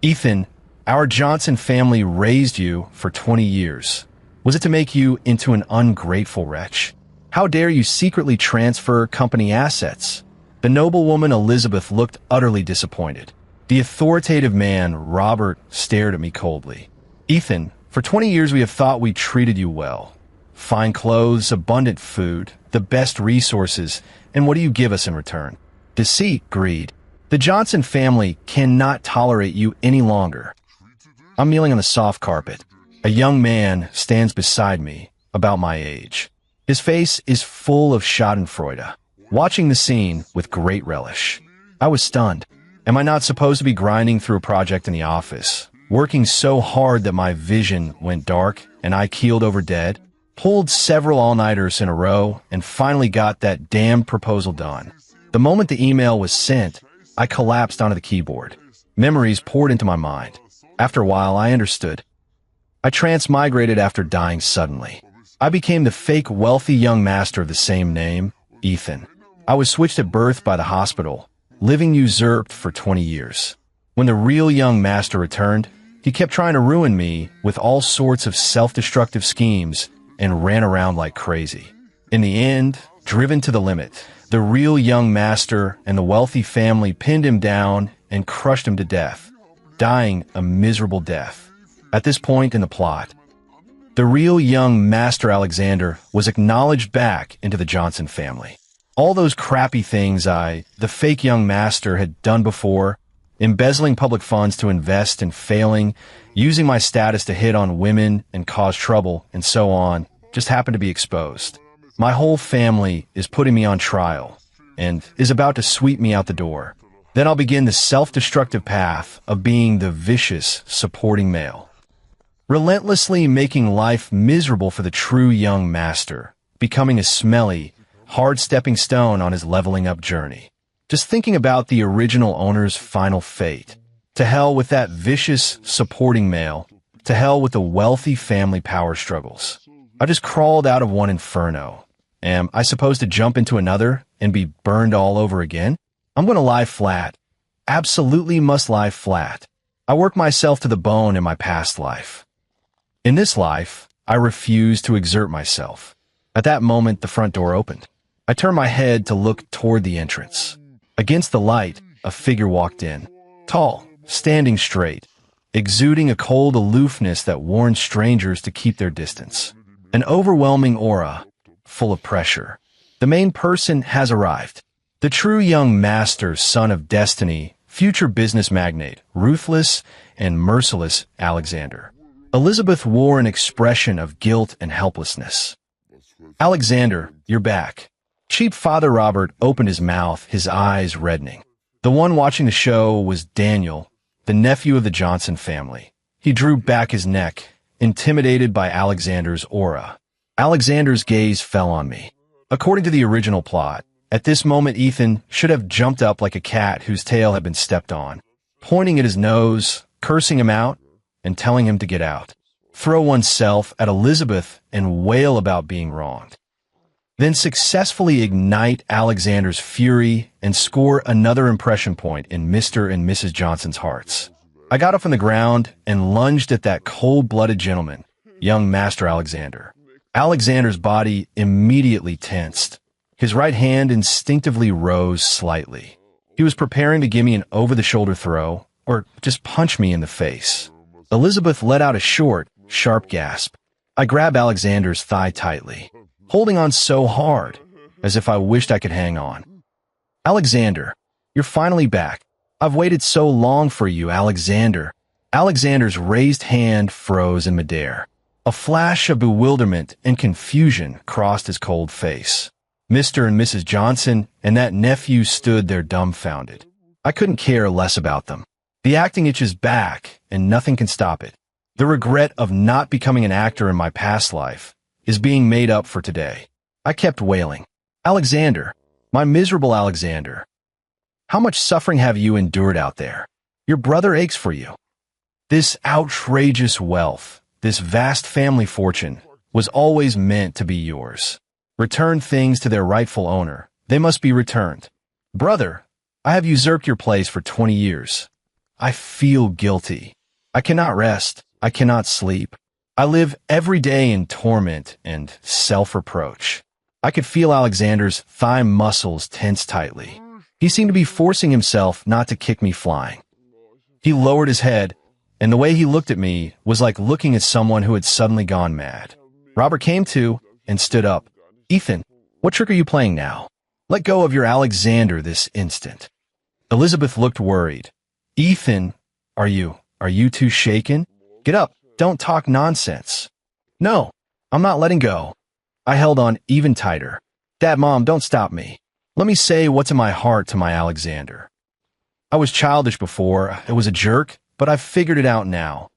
Ethan, our Johnson family raised you for 20 years. Was it to make you into an ungrateful wretch? How dare you secretly transfer company assets? The noblewoman Elizabeth looked utterly disappointed. The authoritative man, Robert, stared at me coldly. Ethan, for 20 years we have thought we treated you well. Fine clothes, abundant food, the best resources, and what do you give us in return? Deceit, greed. The Johnson family cannot tolerate you any longer. I'm kneeling on the soft carpet. A young man stands beside me, about my age. His face is full of schadenfreude, watching the scene with great relish. I was stunned. Am I not supposed to be grinding through a project in the office, working so hard that my vision went dark and I keeled over dead, pulled several all-nighters in a row, and finally got that damn proposal done? The moment the email was sent, I collapsed onto the keyboard. Memories poured into my mind. After a while, I understood. I transmigrated after dying suddenly. I became the fake wealthy young master of the same name, Ethan. I was switched at birth by the hospital, living usurped for 20 years. When the real young master returned, he kept trying to ruin me with all sorts of self-destructive schemes and ran around like crazy. In the end, driven to the limit, the real young master and the wealthy family pinned him down and crushed him to death, dying a miserable death. At this point in the plot, the real young Master Alexander was acknowledged back into the Johnson family. All those crappy things the fake young master, had done before, embezzling public funds to invest and failing, using my status to hit on women and cause trouble, and so on, just happened to be exposed. My whole family is putting me on trial and is about to sweep me out the door. Then I'll begin the self-destructive path of being the vicious, supporting male, relentlessly making life miserable for the true young master, becoming a smelly, hard stepping stone on his leveling up journey. Just thinking about the original owner's final fate. To hell with that vicious, supporting male. To hell with the wealthy family power struggles. I just crawled out of one inferno. Am I supposed to jump into another and be burned all over again? I'm going to lie flat. Absolutely must lie flat. I work myself to the bone in my past life. In this life, I refuse to exert myself. At that moment, the front door opened. I turned my head to look toward the entrance. Against the light, a figure walked in. Tall, standing straight, exuding a cold aloofness that warned strangers to keep their distance. An overwhelming aura, full of pressure. The main person has arrived. The true young master, son of destiny, future business magnate, ruthless and merciless Alexander. Elizabeth wore an expression of guilt and helplessness. Alexander, you're back. Cheap Father Robert opened his mouth, his eyes reddening. The one watching the show was Daniel, the nephew of the Johnson family. He drew back his neck, intimidated by Alexander's aura. Alexander's gaze fell on me. According to the original plot, at this moment Ethan should have jumped up like a cat whose tail had been stepped on, pointing at his nose, cursing him out, and telling him to get out. Throw oneself at Elizabeth and wail about being wronged. Then successfully ignite Alexander's fury and score another impression point in Mr. and Mrs. Johnson's hearts. I got up from the ground and lunged at that cold-blooded gentleman, young Master Alexander. Alexander's body immediately tensed. His right hand instinctively rose slightly. He was preparing to give me an over-the-shoulder throw, or just punch me in the face. Elizabeth let out a short, sharp gasp. I grabbed Alexander's thigh tightly, holding on so hard, as if I wished I could hang on. Alexander, you're finally back. I've waited so long for you, Alexander. Alexander's raised hand froze in midair. A flash of bewilderment and confusion crossed his cold face. Mr. and Mrs. Johnson and that nephew stood there dumbfounded. I couldn't care less about them. The acting itch is back, and nothing can stop it. The regret of not becoming an actor in my past life is being made up for today. I kept wailing. Alexander, my miserable Alexander, how much suffering have you endured out there? Your brother aches for you. This outrageous wealth, this vast family fortune, was always meant to be yours. Return things to their rightful owner. They must be returned. Brother, I have usurped your place for 20 years. I feel guilty. I cannot rest. I cannot sleep. I live every day in torment and self-reproach. I could feel Alexander's thigh muscles tense tightly. He seemed to be forcing himself not to kick me flying. He lowered his head, and the way he looked at me was like looking at someone who had suddenly gone mad. Robert came to and stood up. Ethan, what trick are you playing now? Let go of your Alexander this instant. Elizabeth looked worried. Ethan, are you too shaken? Get up, don't talk nonsense. No, I'm not letting go. I held on even tighter. Dad, Mom, don't stop me. Let me say what's in my heart to my Alexander. I was childish before, it was a jerk, but I've figured it out now.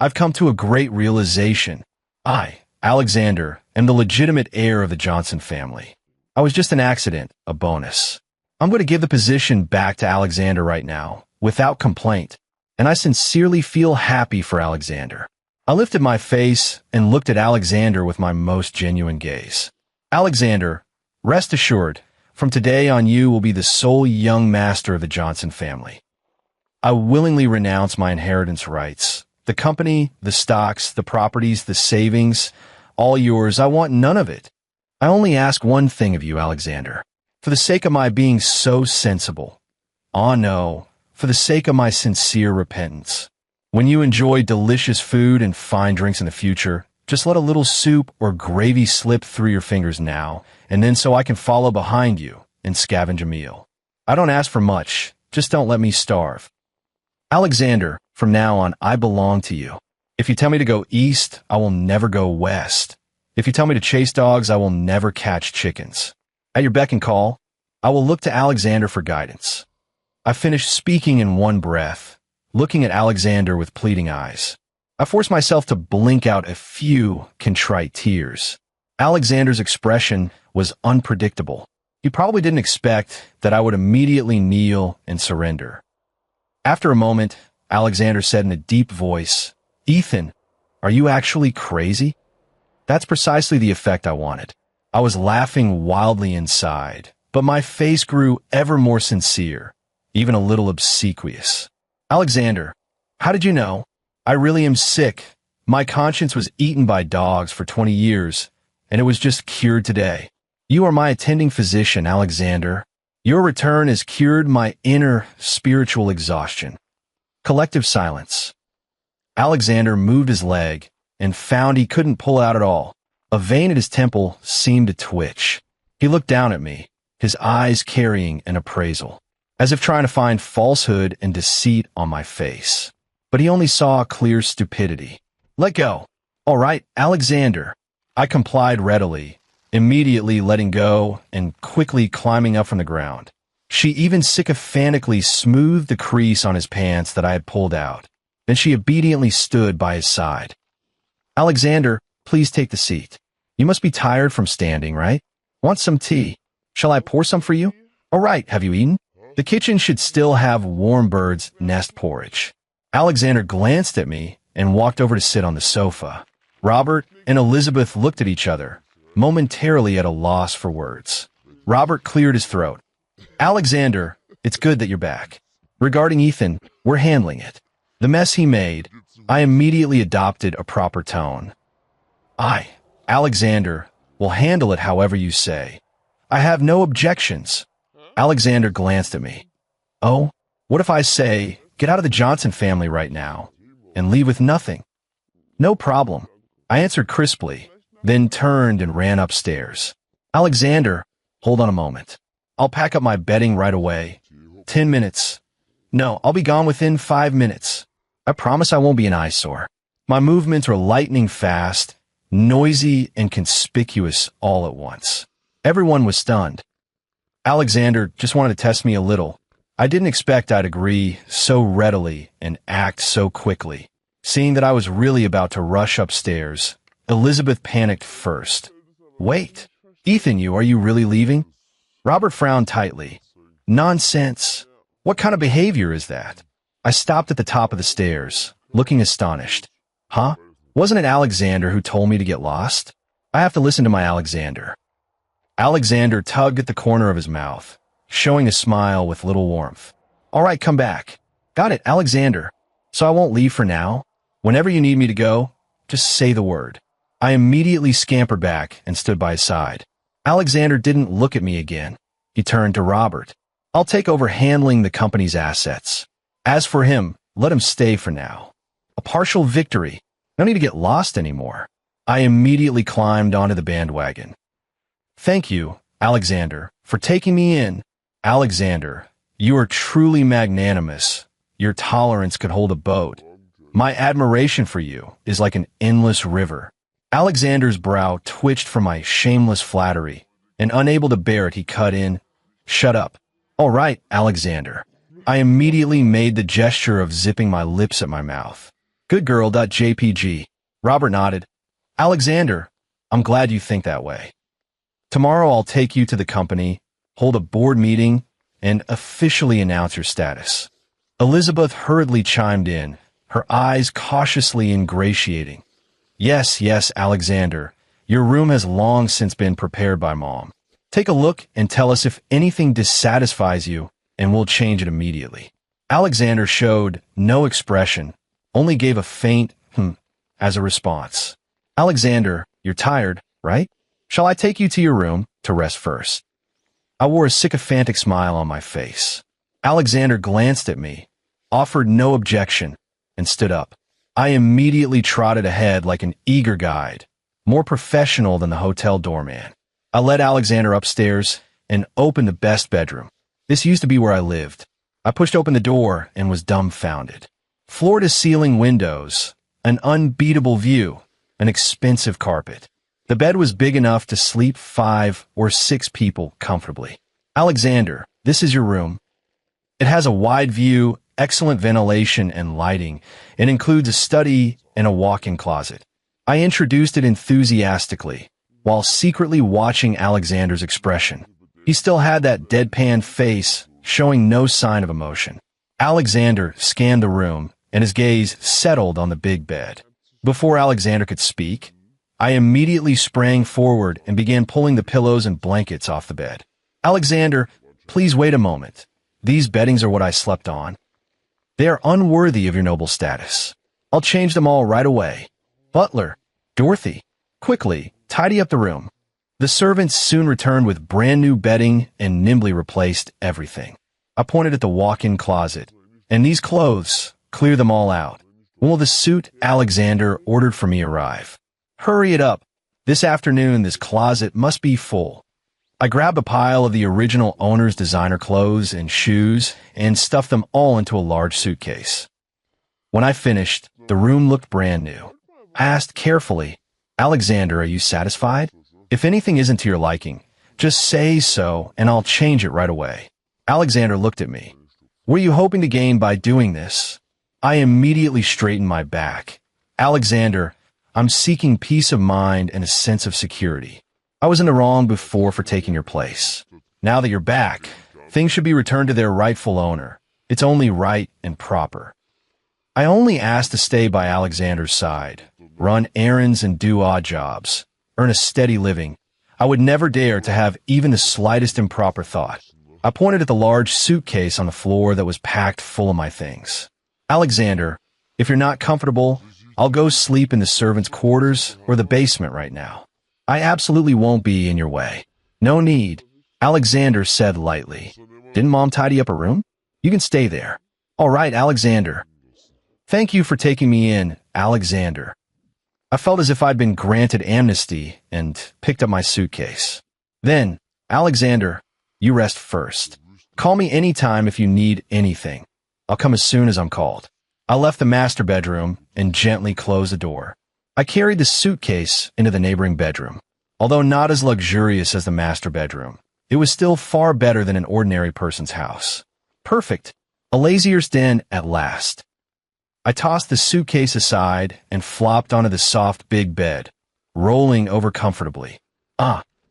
I've come to a great realization. I, Alexander, am the legitimate heir of the Johnson family. I was just an accident, a bonus. I'm going to give the position back to Alexander right now, without complaint, and I sincerely feel happy for Alexander. I lifted my face and looked at Alexander with my most genuine gaze. Alexander, rest assured, from today on you will be the sole young master of the Johnson family. I willingly renounce my inheritance rights. The company, the stocks, the properties, the savings, all yours. I want none of it. I only ask one thing of you, Alexander. For the sake of my being so sensible. Ah, no, for the sake of my sincere repentance. When you enjoy delicious food and fine drinks in the future, just let a little soup or gravy slip through your fingers now, and then so I can follow behind you and scavenge a meal. I don't ask for much, just don't let me starve. Alexander, from now on, I belong to you. If you tell me to go east, I will never go west. If you tell me to chase dogs, I will never catch chickens. At your beck and call, I will look to Alexander for guidance. I finished speaking in one breath, looking at Alexander with pleading eyes. I forced myself to blink out a few contrite tears. Alexander's expression was unpredictable. He probably didn't expect that I would immediately kneel and surrender. After a moment, Alexander said in a deep voice, Ethan, are you actually crazy? That's precisely the effect I wanted. I was laughing wildly inside, but my face grew ever more sincere, even a little obsequious. Alexander, how did you know? I really am sick. My conscience was eaten by dogs for 20 years, and it was just cured today. You are my attending physician, Alexander. Your return has cured my inner spiritual exhaustion. Collective silence. Alexander moved his leg and found he couldn't pull out at all. A vein at his temple seemed to twitch. He looked down at me, his eyes carrying an appraisal, as if trying to find falsehood and deceit on my face. But he only saw clear stupidity. Let go. All right, Alexander. I complied readily, immediately letting go and quickly climbing up from the ground. She even sycophantically smoothed the crease on his pants that I had pulled out. Then she obediently stood by his side. Alexander, please take the seat. You must be tired from standing, right? Want some tea? Shall I pour some for you? All right, have you eaten? The kitchen should still have warm bird's nest porridge. Alexander glanced at me and walked over to sit on the sofa. Robert and Elizabeth looked at each other, momentarily at a loss for words. Robert cleared his throat. Alexander, it's good that you're back. Regarding Ethan, we're handling it. The mess he made, I immediately adopted a proper tone. Alexander, will handle it however you say. I have no objections. Alexander glanced at me. Oh, what if I say, get out of the Johnson family right now, and leave with nothing? No problem. I answered crisply, then turned and ran upstairs. Alexander, hold on a moment. I'll pack up my bedding right away. 10 minutes. No, I'll be gone within 5 minutes. I promise I won't be an eyesore. My movements were lightning fast, noisy and conspicuous all at once. Everyone was stunned. Alexander just wanted to test me a little. I didn't expect I'd agree so readily and act so quickly. Seeing that I was really about to rush upstairs, Elizabeth panicked first. Wait, Ethan, are you really leaving? Robert frowned tightly. Nonsense. What kind of behavior is that? I stopped at the top of the stairs, looking astonished. Huh? Wasn't it Alexander who told me to get lost? I have to listen to my Alexander. Alexander tugged at the corner of his mouth, showing a smile with little warmth. All right, come back. Got it, Alexander. So I won't leave for now? Whenever you need me to go, just say the word. I immediately scampered back and stood by his side. Alexander didn't look at me again. He turned to Robert. I'll take over handling the company's assets. As for him, let him stay for now. A partial victory. No need to get lost anymore. I immediately climbed onto the bandwagon. Thank you, Alexander, for taking me in. Alexander, you are truly magnanimous. Your tolerance could hold a boat. My admiration for you is like an endless river. Alexander's brow twitched from my shameless flattery, and unable to bear it, he cut in, Shut up. All right, Alexander. I immediately made the gesture of zipping my lips at my mouth. Good girl.jpg. Robert nodded. Alexander, I'm glad you think that way. Tomorrow I'll take you to the company, hold a board meeting, and officially announce your status. Elizabeth hurriedly chimed in, her eyes cautiously ingratiating. Yes, Alexander. Your room has long since been prepared by Mom. Take a look and tell us if anything dissatisfies you, and we'll change it immediately. Alexander showed no expression, only gave a faint as a response. Alexander, you're tired, right? Shall I take you to your room to rest first? I wore a sycophantic smile on my face. Alexander glanced at me, offered no objection, and stood up. I immediately trotted ahead like an eager guide, more professional than the hotel doorman. I led Alexander upstairs and opened the best bedroom. This used to be where I lived. I pushed open the door and was dumbfounded. Floor-to-ceiling windows, an unbeatable view, an expensive carpet. The bed was big enough to sleep 5 or 6 people comfortably. Alexander, this is your room. It has a wide view, excellent ventilation and lighting, and includes a study and a walk-in closet. I introduced it enthusiastically, while secretly watching Alexander's expression. He still had that deadpan face, showing no sign of emotion. Alexander scanned the room, and his gaze settled on the big bed. Before Alexander could speak, I immediately sprang forward and began pulling the pillows and blankets off the bed. Alexander, please wait a moment. These beddings are what I slept on. They are unworthy of your noble status. I'll change them all right away. Butler, Dorothy, quickly, tidy up the room. The servants soon returned with brand new bedding and nimbly replaced everything. I pointed at the walk-in closet. And these clothes, clear them all out. When will the suit Alexander ordered for me arrive? Hurry it up. This afternoon this closet must be full. I grabbed a pile of the original owner's designer clothes and shoes and stuffed them all into a large suitcase. When I finished, the room looked brand new. I asked carefully, Alexander, are you satisfied? If anything isn't to your liking, just say so and I'll change it right away. Alexander looked at me. What are you hoping to gain by doing this? I immediately straightened my back. Alexander, I'm seeking peace of mind and a sense of security. I was in the wrong before for taking your place. Now that you're back, things should be returned to their rightful owner. It's only right and proper. I only asked to stay by Alexander's side, run errands and do odd jobs, earn a steady living. I would never dare to have even the slightest improper thought. I pointed at the large suitcase on the floor that was packed full of my things. Alexander, if you're not comfortable, I'll go sleep in the servants' quarters or the basement right now. I absolutely won't be in your way. No need, Alexander said lightly. Didn't Mom tidy up a room? You can stay there. All right, Alexander. Thank you for taking me in, Alexander. I felt as if I'd been granted amnesty and picked up my suitcase. Then, Alexander, you rest first. Call me anytime if you need anything. I'll come as soon as I'm called. I left the master bedroom and gently closed the door. I carried the suitcase into the neighboring bedroom. Although not as luxurious as the master bedroom, it was still far better than an ordinary person's house. Perfect. A lazier's den at last. I tossed the suitcase aside and flopped onto the soft big bed, rolling over comfortably.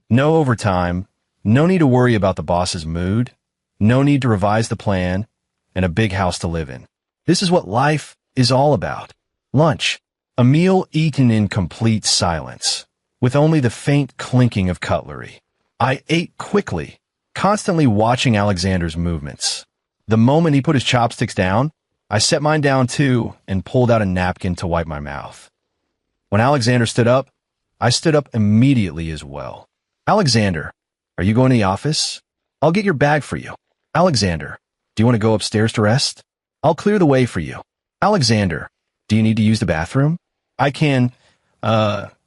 No overtime, no need to worry about the boss's mood, no need to revise the plan, and a big house to live in. This is what life is all about. Lunch, a meal eaten in complete silence, with only the faint clinking of cutlery. I ate quickly, constantly watching Alexander's movements. The moment he put his chopsticks down, I set mine down too and pulled out a napkin to wipe my mouth. When Alexander stood up, I stood up immediately as well. Alexander, are you going to the office? I'll get your bag for you. Alexander, do you want to go upstairs to rest? I'll clear the way for you. Alexander, do you need to use the bathroom? I can,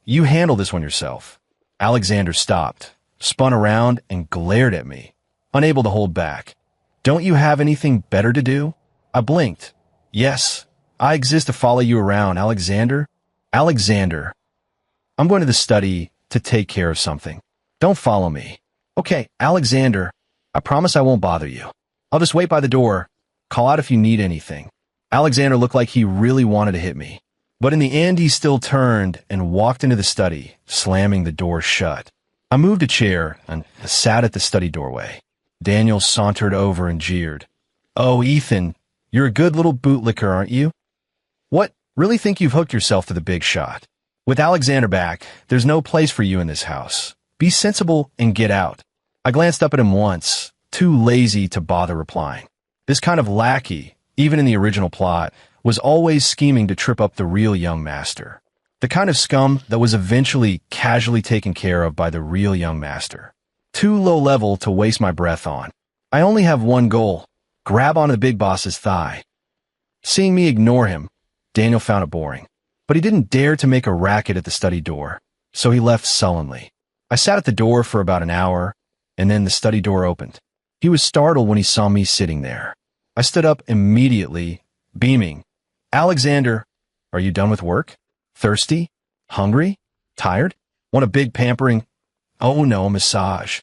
you handle this one yourself. Alexander stopped, spun around, and glared at me, unable to hold back. Don't you have anything better to do? I blinked. Yes, I exist to follow you around, Alexander. Alexander, I'm going to the study to take care of something. Don't follow me. Okay, Alexander, I promise I won't bother you. I'll just wait by the door. Call out if you need anything. Alexander looked like he really wanted to hit me. But in the end, he still turned and walked into the study, slamming the door shut. I moved a chair and sat at the study doorway. Daniel sauntered over and jeered. Oh, Ethan, you're a good little bootlicker, aren't you? What? Really think you've hooked yourself to the big shot? With Alexander back, there's no place for you in this house. Be sensible and get out. I glanced up at him once, too lazy to bother replying. This kind of lackey, even in the original plot, was always scheming to trip up the real young master. The kind of scum that was eventually casually taken care of by the real young master. Too low level to waste my breath on. I only have one goal: grab onto the big boss's thigh. Seeing me ignore him, Daniel found it boring. But he didn't dare to make a racket at the study door, so he left sullenly. I sat at the door for about an hour, and then the study door opened. He was startled when he saw me sitting there. I stood up immediately, beaming. Alexander, are you done with work? Thirsty? Hungry? Tired? Want a big pampering? Oh no, massage.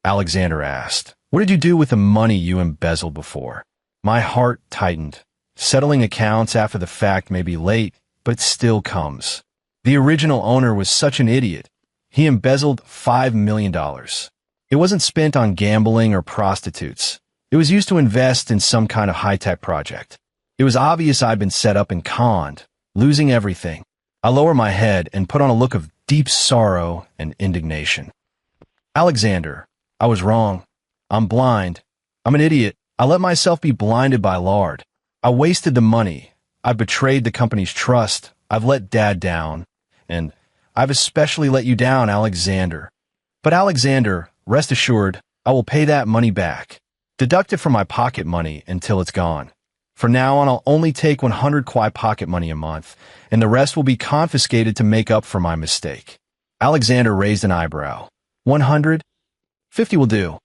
Alexander asked. What did you do with the money you embezzled before? My heart tightened. Settling accounts after the fact may be late, but it still comes. The original owner was such an idiot. He embezzled $5 million. It wasn't spent on gambling or prostitutes. It was used to invest in some kind of high-tech project. It was obvious I'd been set up and conned, losing everything. I lowered my head and put on a look of deep sorrow and indignation. Alexander, I was wrong. I'm blind. I'm an idiot. I let myself be blinded by lard. I wasted the money. I've betrayed the company's trust. I've let Dad down. And I've especially let you down, Alexander. But Alexander, rest assured, I will pay that money back. Deduct it from my pocket money until it's gone. From now on, I'll only take 100 kwai pocket money a month, and the rest will be confiscated to make up for my mistake. Alexander raised an eyebrow. 100? 50 will do.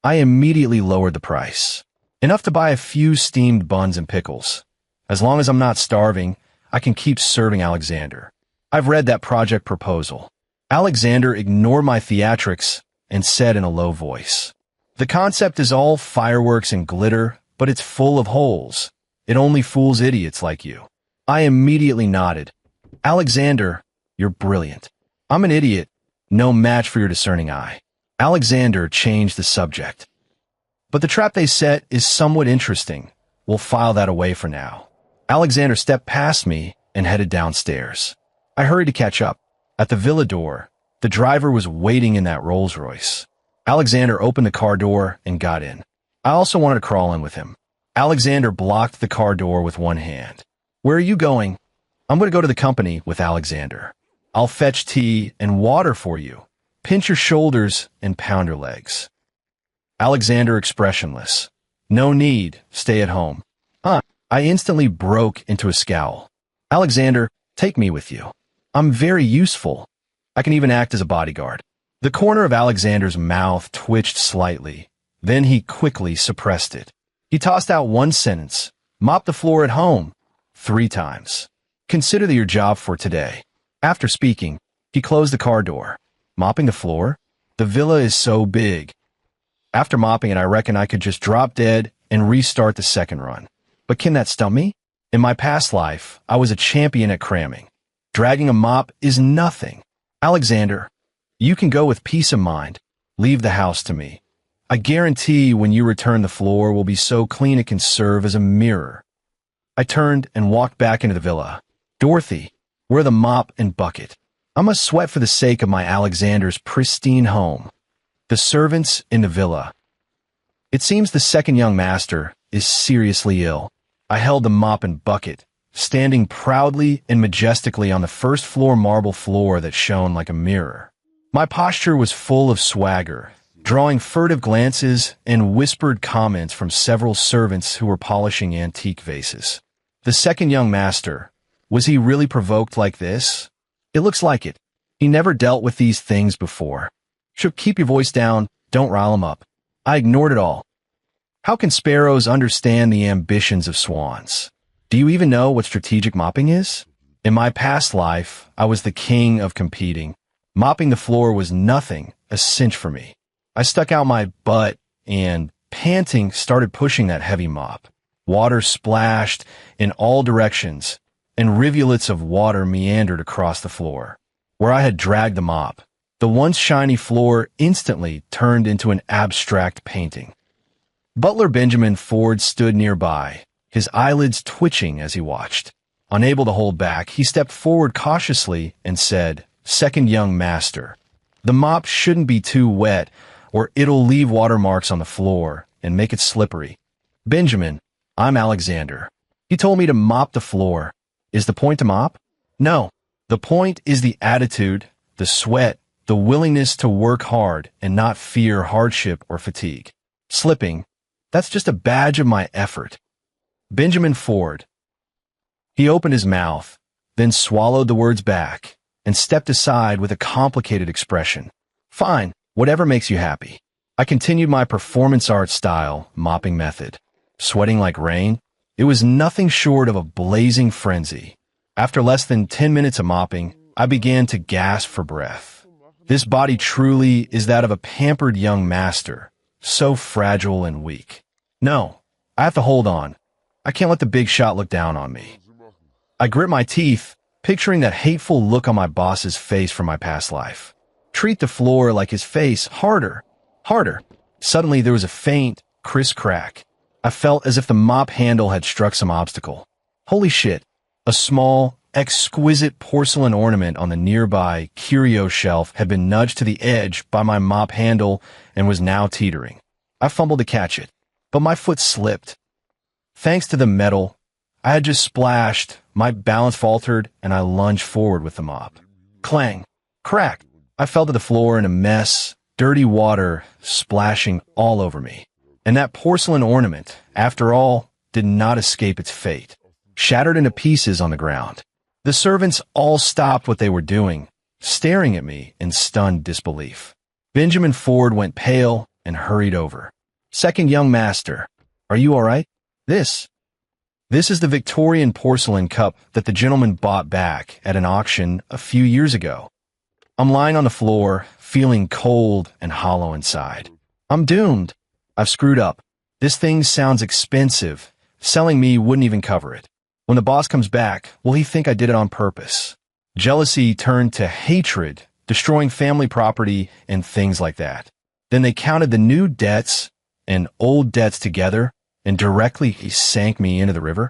I immediately lowered the price. Enough to buy a few steamed buns and pickles. As long as I'm not starving, I can keep serving Alexander. I've read that project proposal. Alexander ignored my theatrics and said in a low voice, the concept is all fireworks and glitter, but it's full of holes. It only fools idiots like you. I immediately nodded. Alexander, you're brilliant. I'm an idiot, no match for your discerning eye. Alexander changed the subject. But the trap they set is somewhat interesting. We'll file that away for now. Alexander stepped past me and headed downstairs. I hurried to catch up. At the villa door, the driver was waiting in that Rolls-Royce. Alexander opened the car door and got in. I also wanted to crawl in with him. Alexander blocked the car door with one hand. Where are you going? I'm going to go to the company with Alexander. I'll fetch tea and water for you. Pinch your shoulders and pound your legs. Alexander expressionless. No need. Stay at home. I instantly broke into a scowl. Alexander, take me with you. I'm very useful. I can even act as a bodyguard. The corner of Alexander's mouth twitched slightly. Then he quickly suppressed it. He tossed out one sentence. Mop the floor at home. 3 times. Consider that your job for today. After speaking, he closed the car door. Mopping the floor? The villa is so big. After mopping it, I reckon I could just drop dead and restart the second run. But can that stump me? In my past life, I was a champion at cramming. Dragging a mop is nothing. Alexander, you can go with peace of mind. Leave the house to me. I guarantee when you return the floor will be so clean it can serve as a mirror. I turned and walked back into the villa. Dorothy, where are the mop and bucket? I must sweat for the sake of my Alexander's pristine home. The servants in the villa. It seems the second young master is seriously ill. I held the mop and bucket, standing proudly and majestically on the first floor marble floor that shone like a mirror. My posture was full of swagger, drawing furtive glances and whispered comments from several servants who were polishing antique vases. The second young master, was he really provoked like this? It looks like it. He never dealt with these things before. Should keep your voice down, don't rile him up. I ignored it all. How can sparrows understand the ambitions of swans? Do you even know what strategic mopping is? In my past life, I was the king of competing. Mopping the floor was nothing, a cinch for me. I stuck out my butt and, panting, started pushing that heavy mop. Water splashed in all directions, and rivulets of water meandered across the floor. Where I had dragged the mop, the once shiny floor instantly turned into an abstract painting. Butler Benjamin Ford stood nearby, his eyelids twitching as he watched. Unable to hold back, he stepped forward cautiously and said, "Second young master, the mop shouldn't be too wet or it'll leave watermarks on the floor and make it slippery." "Benjamin, I'm Alexander. You told me to mop the floor. Is the point to mop?" "No. The point is the attitude, the sweat, the willingness to work hard and not fear hardship or fatigue. Slipping, that's just a badge of my effort." Benjamin Ford. He opened his mouth, then swallowed the words back, and stepped aside with a complicated expression. "Fine, whatever makes you happy." I continued my performance art style mopping method. Sweating like rain, it was nothing short of a blazing frenzy. After less than 10 minutes of mopping, I began to gasp for breath. This body truly is that of a pampered young master, so fragile and weak. No, I have to hold on. I can't let the big shot look down on me. I grit my teeth, picturing that hateful look on my boss's face from my past life. Treat the floor like his face, harder, harder. Suddenly there was a faint, crisp crack. I felt as if the mop handle had struck some obstacle. Holy shit. A small, exquisite porcelain ornament on the nearby curio shelf had been nudged to the edge by my mop handle and was now teetering. I fumbled to catch it, but my foot slipped. Thanks to the metal I had just splashed, my balance faltered, and I lunged forward with the mop. Clang! Crack! I fell to the floor in a mess, dirty water splashing all over me. And that porcelain ornament, after all, did not escape its fate. Shattered into pieces on the ground. The servants all stopped what they were doing, staring at me in stunned disbelief. Benjamin Ford went pale and hurried over. "Second young master, are you all right? This is the Victorian porcelain cup that the gentleman bought back at an auction a few years ago." I'm lying on the floor, feeling cold and hollow inside. I'm doomed. I've screwed up. This thing sounds expensive. Selling me wouldn't even cover it. When the boss comes back, will he think I did it on purpose? Jealousy turned to hatred, destroying family property and things like that. Then they counted the new debts and old debts together, and directly he sank me into the river.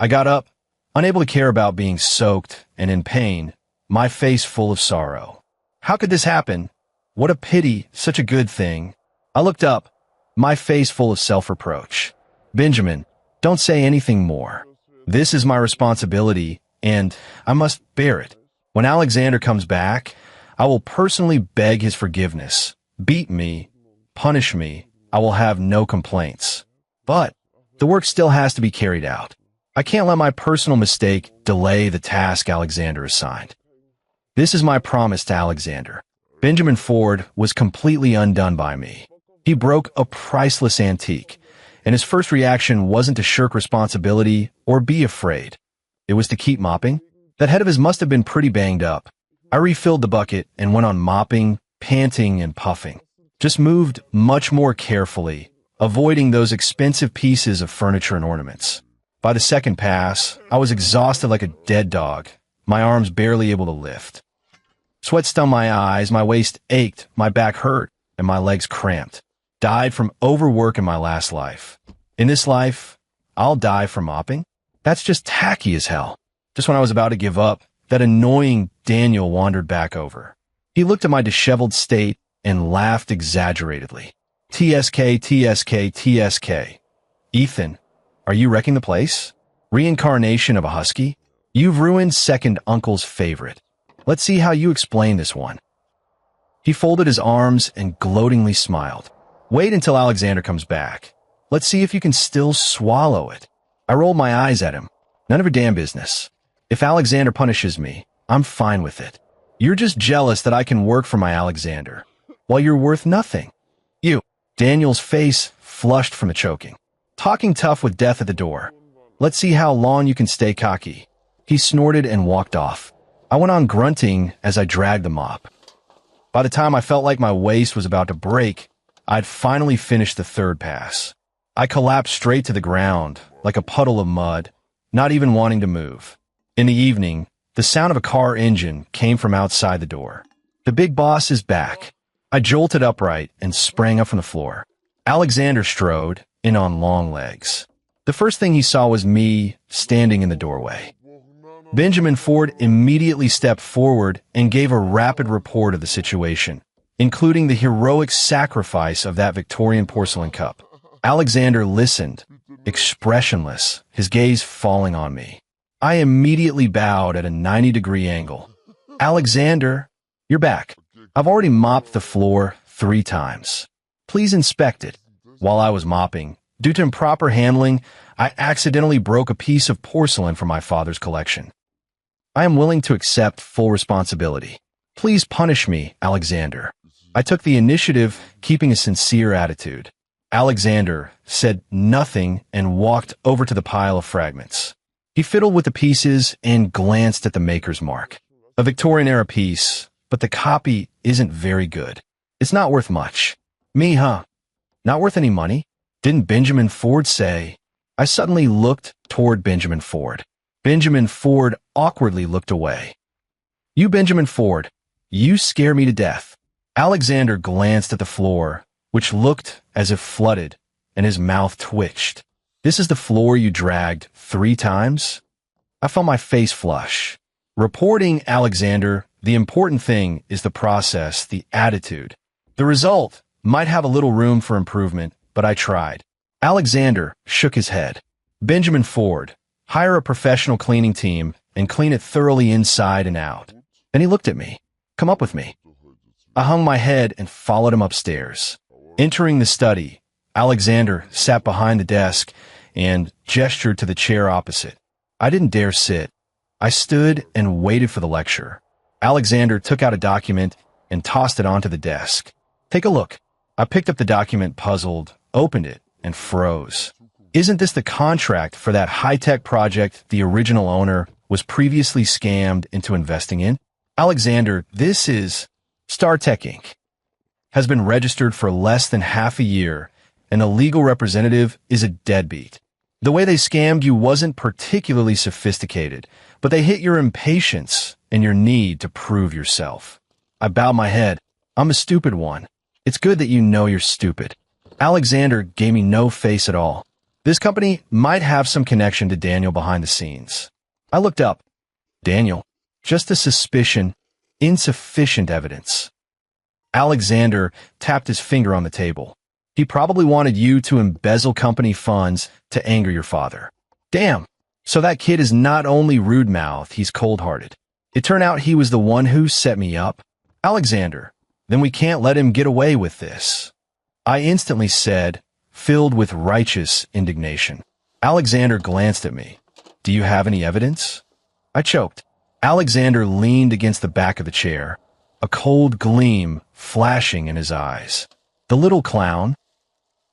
I got up, unable to care about being soaked and in pain, my face full of sorrow. How could this happen? What a pity, such a good thing. I looked up, my face full of self-reproach. "Benjamin, don't say anything more. This is my responsibility, and I must bear it. When Alexander comes back, I will personally beg his forgiveness. Beat me, punish me, I will have no complaints. But the work still has to be carried out. I can't let my personal mistake delay the task Alexander assigned. This is my promise to Alexander." Benjamin Ford was completely undone by me. He broke a priceless antique, and his first reaction wasn't to shirk responsibility or be afraid. It was to keep mopping. That head of his must have been pretty banged up. I refilled the bucket and went on mopping, panting and puffing. Just moved much more carefully, avoiding those expensive pieces of furniture and ornaments. By the second pass, I was exhausted like a dead dog, my arms barely able to lift. Sweat stung my eyes, my waist ached, my back hurt, and my legs cramped. Died from overwork in my last life. In this life, I'll die from mopping? That's just tacky as hell. Just when I was about to give up, that annoying Daniel wandered back over. He looked at my disheveled state and laughed exaggeratedly. "TSK, TSK, TSK. Ethan, Are you wrecking the place? Reincarnation of a husky? You've ruined second uncle's favorite. Let's see how you explain this one. He folded his arms and gloatingly smiled. Wait until Alexander comes back. Let's see if you can still swallow it. I rolled my eyes at him. None of your damn business. If Alexander punishes me, I'm fine with it. You're just jealous that I can work for my Alexander, while you're worth nothing. You. Daniel's face flushed from the choking. Talking tough with death at the door. Let's see how long you can stay cocky. He snorted and walked off. I went on grunting as I dragged the mop. By the time I felt like my waist was about to break, I'd finally finished the third pass. I collapsed straight to the ground, like a puddle of mud, not even wanting to move. In the evening, the sound of a car engine came from outside the door. The big boss is back. I jolted upright and sprang up from the floor. Alexander strode in on long legs. The first thing he saw was me standing in the doorway. Benjamin Ford immediately stepped forward and gave a rapid report of the situation, including the heroic sacrifice of that Victorian porcelain cup. Alexander listened, expressionless, his gaze falling on me. I immediately bowed at a 90-degree angle. Alexander, you're back. I've already mopped the floor 3 times. Please inspect it. While I was mopping, due to improper handling, I accidentally broke a piece of porcelain from my father's collection. I am willing to accept full responsibility. Please punish me, Alexander. I took the initiative, keeping a sincere attitude. Alexander said nothing and walked over to the pile of fragments. He fiddled with the pieces and glanced at the maker's mark. A Victorian-era piece, but the copy isn't very good. It's not worth much. Me, huh? Not worth any money? Didn't Benjamin Ford say? I suddenly looked toward Benjamin Ford. Benjamin Ford awkwardly looked away. You, Benjamin Ford, you scare me to death. Alexander glanced at the floor, which looked as if flooded, and his mouth twitched. This is the floor you dragged 3 times? I felt my face flush. Reporting, Alexander, the important thing is the process, the attitude. The result might have a little room for improvement, but I tried. Alexander shook his head. Benjamin Ford, hire a professional cleaning team and clean it thoroughly inside and out. Then he looked at me. Come up with me. I hung my head and followed him upstairs. Entering the study, Alexander sat behind the desk and gestured to the chair opposite. I didn't dare sit. I stood and waited for the lecture. Alexander took out a document and tossed it onto the desk. Take a look. I picked up the document, puzzled, opened it, and froze. Isn't this the contract for that high-tech project the original owner was previously scammed into investing in? Alexander, this is StarTech Inc. Has been registered for less than half a year, and a legal representative is a deadbeat. The way they scammed you wasn't particularly sophisticated, but they hit your impatience and your need to prove yourself. I bowed my head. I'm a stupid one. It's good that you know you're stupid. Alexander gave me no face at all. This company might have some connection to Daniel behind the scenes. I looked up. Daniel, just a suspicion, insufficient evidence. Alexander tapped his finger on the table. He probably wanted you to embezzle company funds to anger your father. Damn, so that kid is not only rude-mouthed, he's cold-hearted. It turned out he was the one who set me up. Alexander, then we can't let him get away with this. I instantly said, filled with righteous indignation. Alexander glanced at me. Do you have any evidence? I choked. Alexander leaned against the back of the chair, a cold gleam flashing in his eyes. The little clown.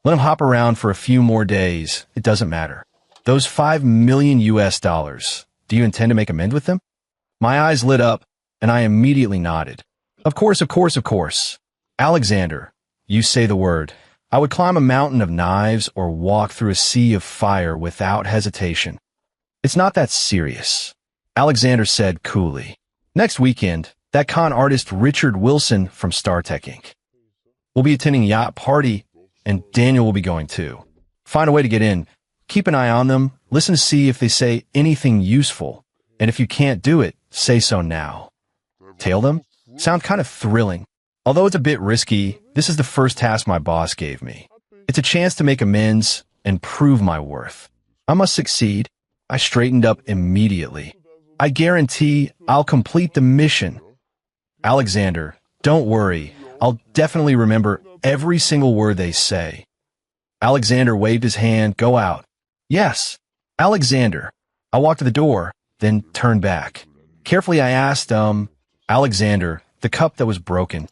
Let him hop around for a few more days. It doesn't matter. Those $5 million US. Do you intend to make amends with them? My eyes lit up, and I immediately nodded. Of course, of course, of course. Alexander, you say the word. I would climb a mountain of knives or walk through a sea of fire without hesitation. It's not that serious. Alexander said coolly. Next weekend, that con artist Richard Wilson from StarTech Inc. will be attending a yacht party, and Daniel will be going too. Find a way to get in. Keep an eye on them. Listen to see if they say anything useful. And if you can't do it, say so now. Tail them? Sound kind of thrilling. Although it's a bit risky, this is the first task my boss gave me. It's a chance to make amends and prove my worth. I must succeed. I straightened up immediately. I guarantee I'll complete the mission. Alexander, don't worry. I'll definitely remember every single word they say. Alexander waved his hand. Go out. Yes. Alexander. I walked to the door, then turned back. Carefully I asked, Alexander, the cup that was broken.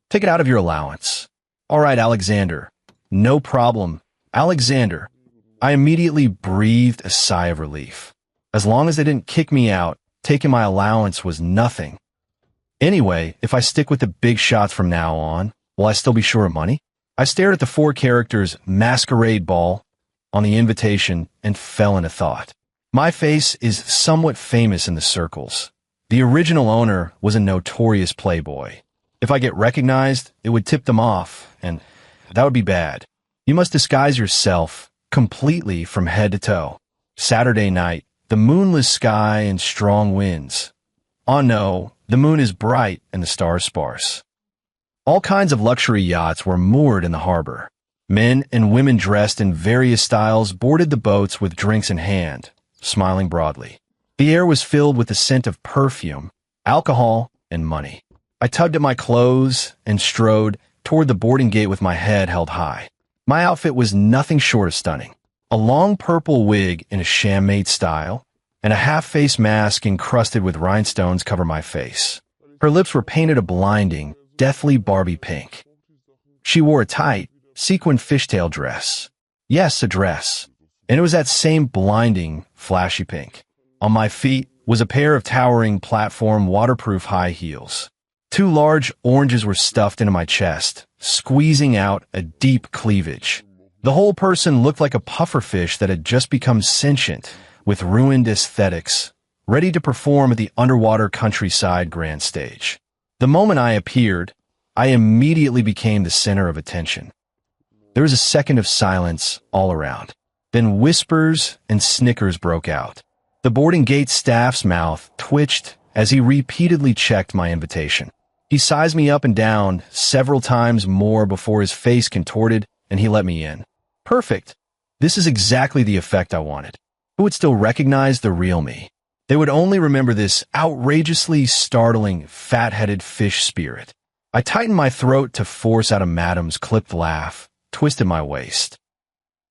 Take it out of your allowance. All right, Alexander. No problem. Alexander. I immediately breathed a sigh of relief. As long as they didn't kick me out, taking my allowance was nothing. Anyway, if I stick with the big shots from now on, will I still be short of money? I stared at the 4 characters masquerade ball on the invitation and fell into thought. My face is somewhat famous in the circles. The original owner was a notorious playboy. If I get recognized, it would tip them off, and that would be bad. You must disguise yourself completely from head to toe. Saturday night, the moonless sky and strong winds. Oh no, the moon is bright and the stars sparse. All kinds of luxury yachts were moored in the harbor. Men and women dressed in various styles boarded the boats with drinks in hand, smiling broadly. The air was filled with the scent of perfume, alcohol, and money. I tugged at my clothes and strode toward the boarding gate with my head held high. My outfit was nothing short of stunning. A long purple wig in a sham-made style, and a half-face mask encrusted with rhinestones cover my face. Her lips were painted a blinding, deathly Barbie pink. She wore a tight, sequined fishtail dress. Yes, a dress. And it was that same blinding, flashy pink. On my feet was a pair of towering platform waterproof high heels. 2 large oranges were stuffed into my chest, squeezing out a deep cleavage. The whole person looked like a pufferfish that had just become sentient, with ruined aesthetics, ready to perform at the underwater countryside grand stage. The moment I appeared, I immediately became the center of attention. There was a second of silence all around. Then whispers and snickers broke out. The boarding gate staff's mouth twitched as he repeatedly checked my invitation. He sized me up and down several times more before his face contorted and he let me in. Perfect. This is exactly the effect I wanted. Who would still recognize the real me? They would only remember this outrageously startling, fat-headed fish spirit. I tightened my throat to force out a madam's clipped laugh, twisted my waist,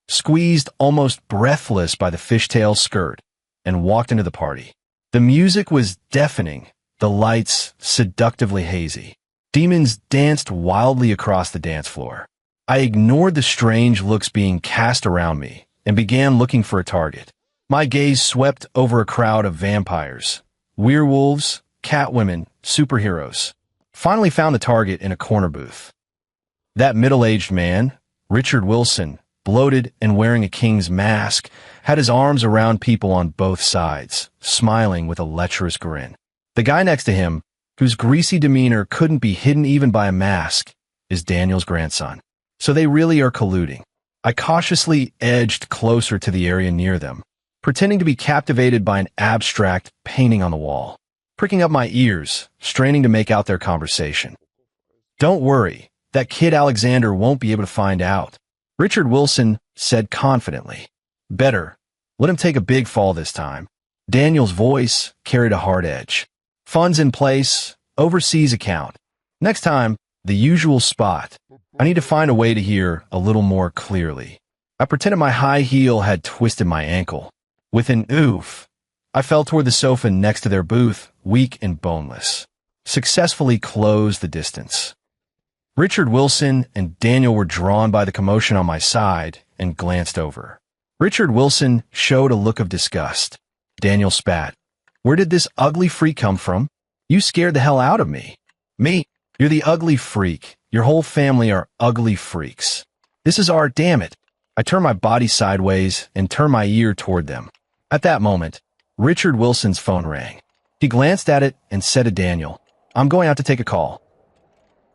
squeezed almost breathless by the fishtail skirt, and walked into the party. The music was deafening, the lights seductively hazy. Demons danced wildly across the dance floor. I ignored the strange looks being cast around me and began looking for a target. My gaze swept over a crowd of vampires, werewolves, catwomen, superheroes. Finally found the target in a corner booth. That middle-aged man, Richard Wilson, bloated and wearing a king's mask, had his arms around people on both sides, smiling with a lecherous grin. The guy next to him, whose greasy demeanor couldn't be hidden even by a mask, is Daniel's grandson. So they really are colluding. I cautiously edged closer to the area near them, pretending to be captivated by an abstract painting on the wall, pricking up my ears, straining to make out their conversation. Don't worry, that kid Alexander won't be able to find out, Richard Wilson said confidently. Better, let him take a big fall this time. Daniel's voice carried a hard edge. Funds in place, overseas account. Next time, the usual spot. I need to find a way to hear a little more clearly. I pretended my high heel had twisted my ankle. With an oof, I fell toward the sofa next to their booth, weak and boneless. Successfully closed the distance. Richard Wilson and Daniel were drawn by the commotion on my side and glanced over. Richard Wilson showed a look of disgust. Daniel spat. Where did this ugly freak come from? You scared the hell out of me. Me? You're the ugly freak. Your whole family are ugly freaks. This is art, damn it. I turned my body sideways and turned my ear toward them. At that moment, Richard Wilson's phone rang. He glanced at it and said to Daniel, I'm going out to take a call.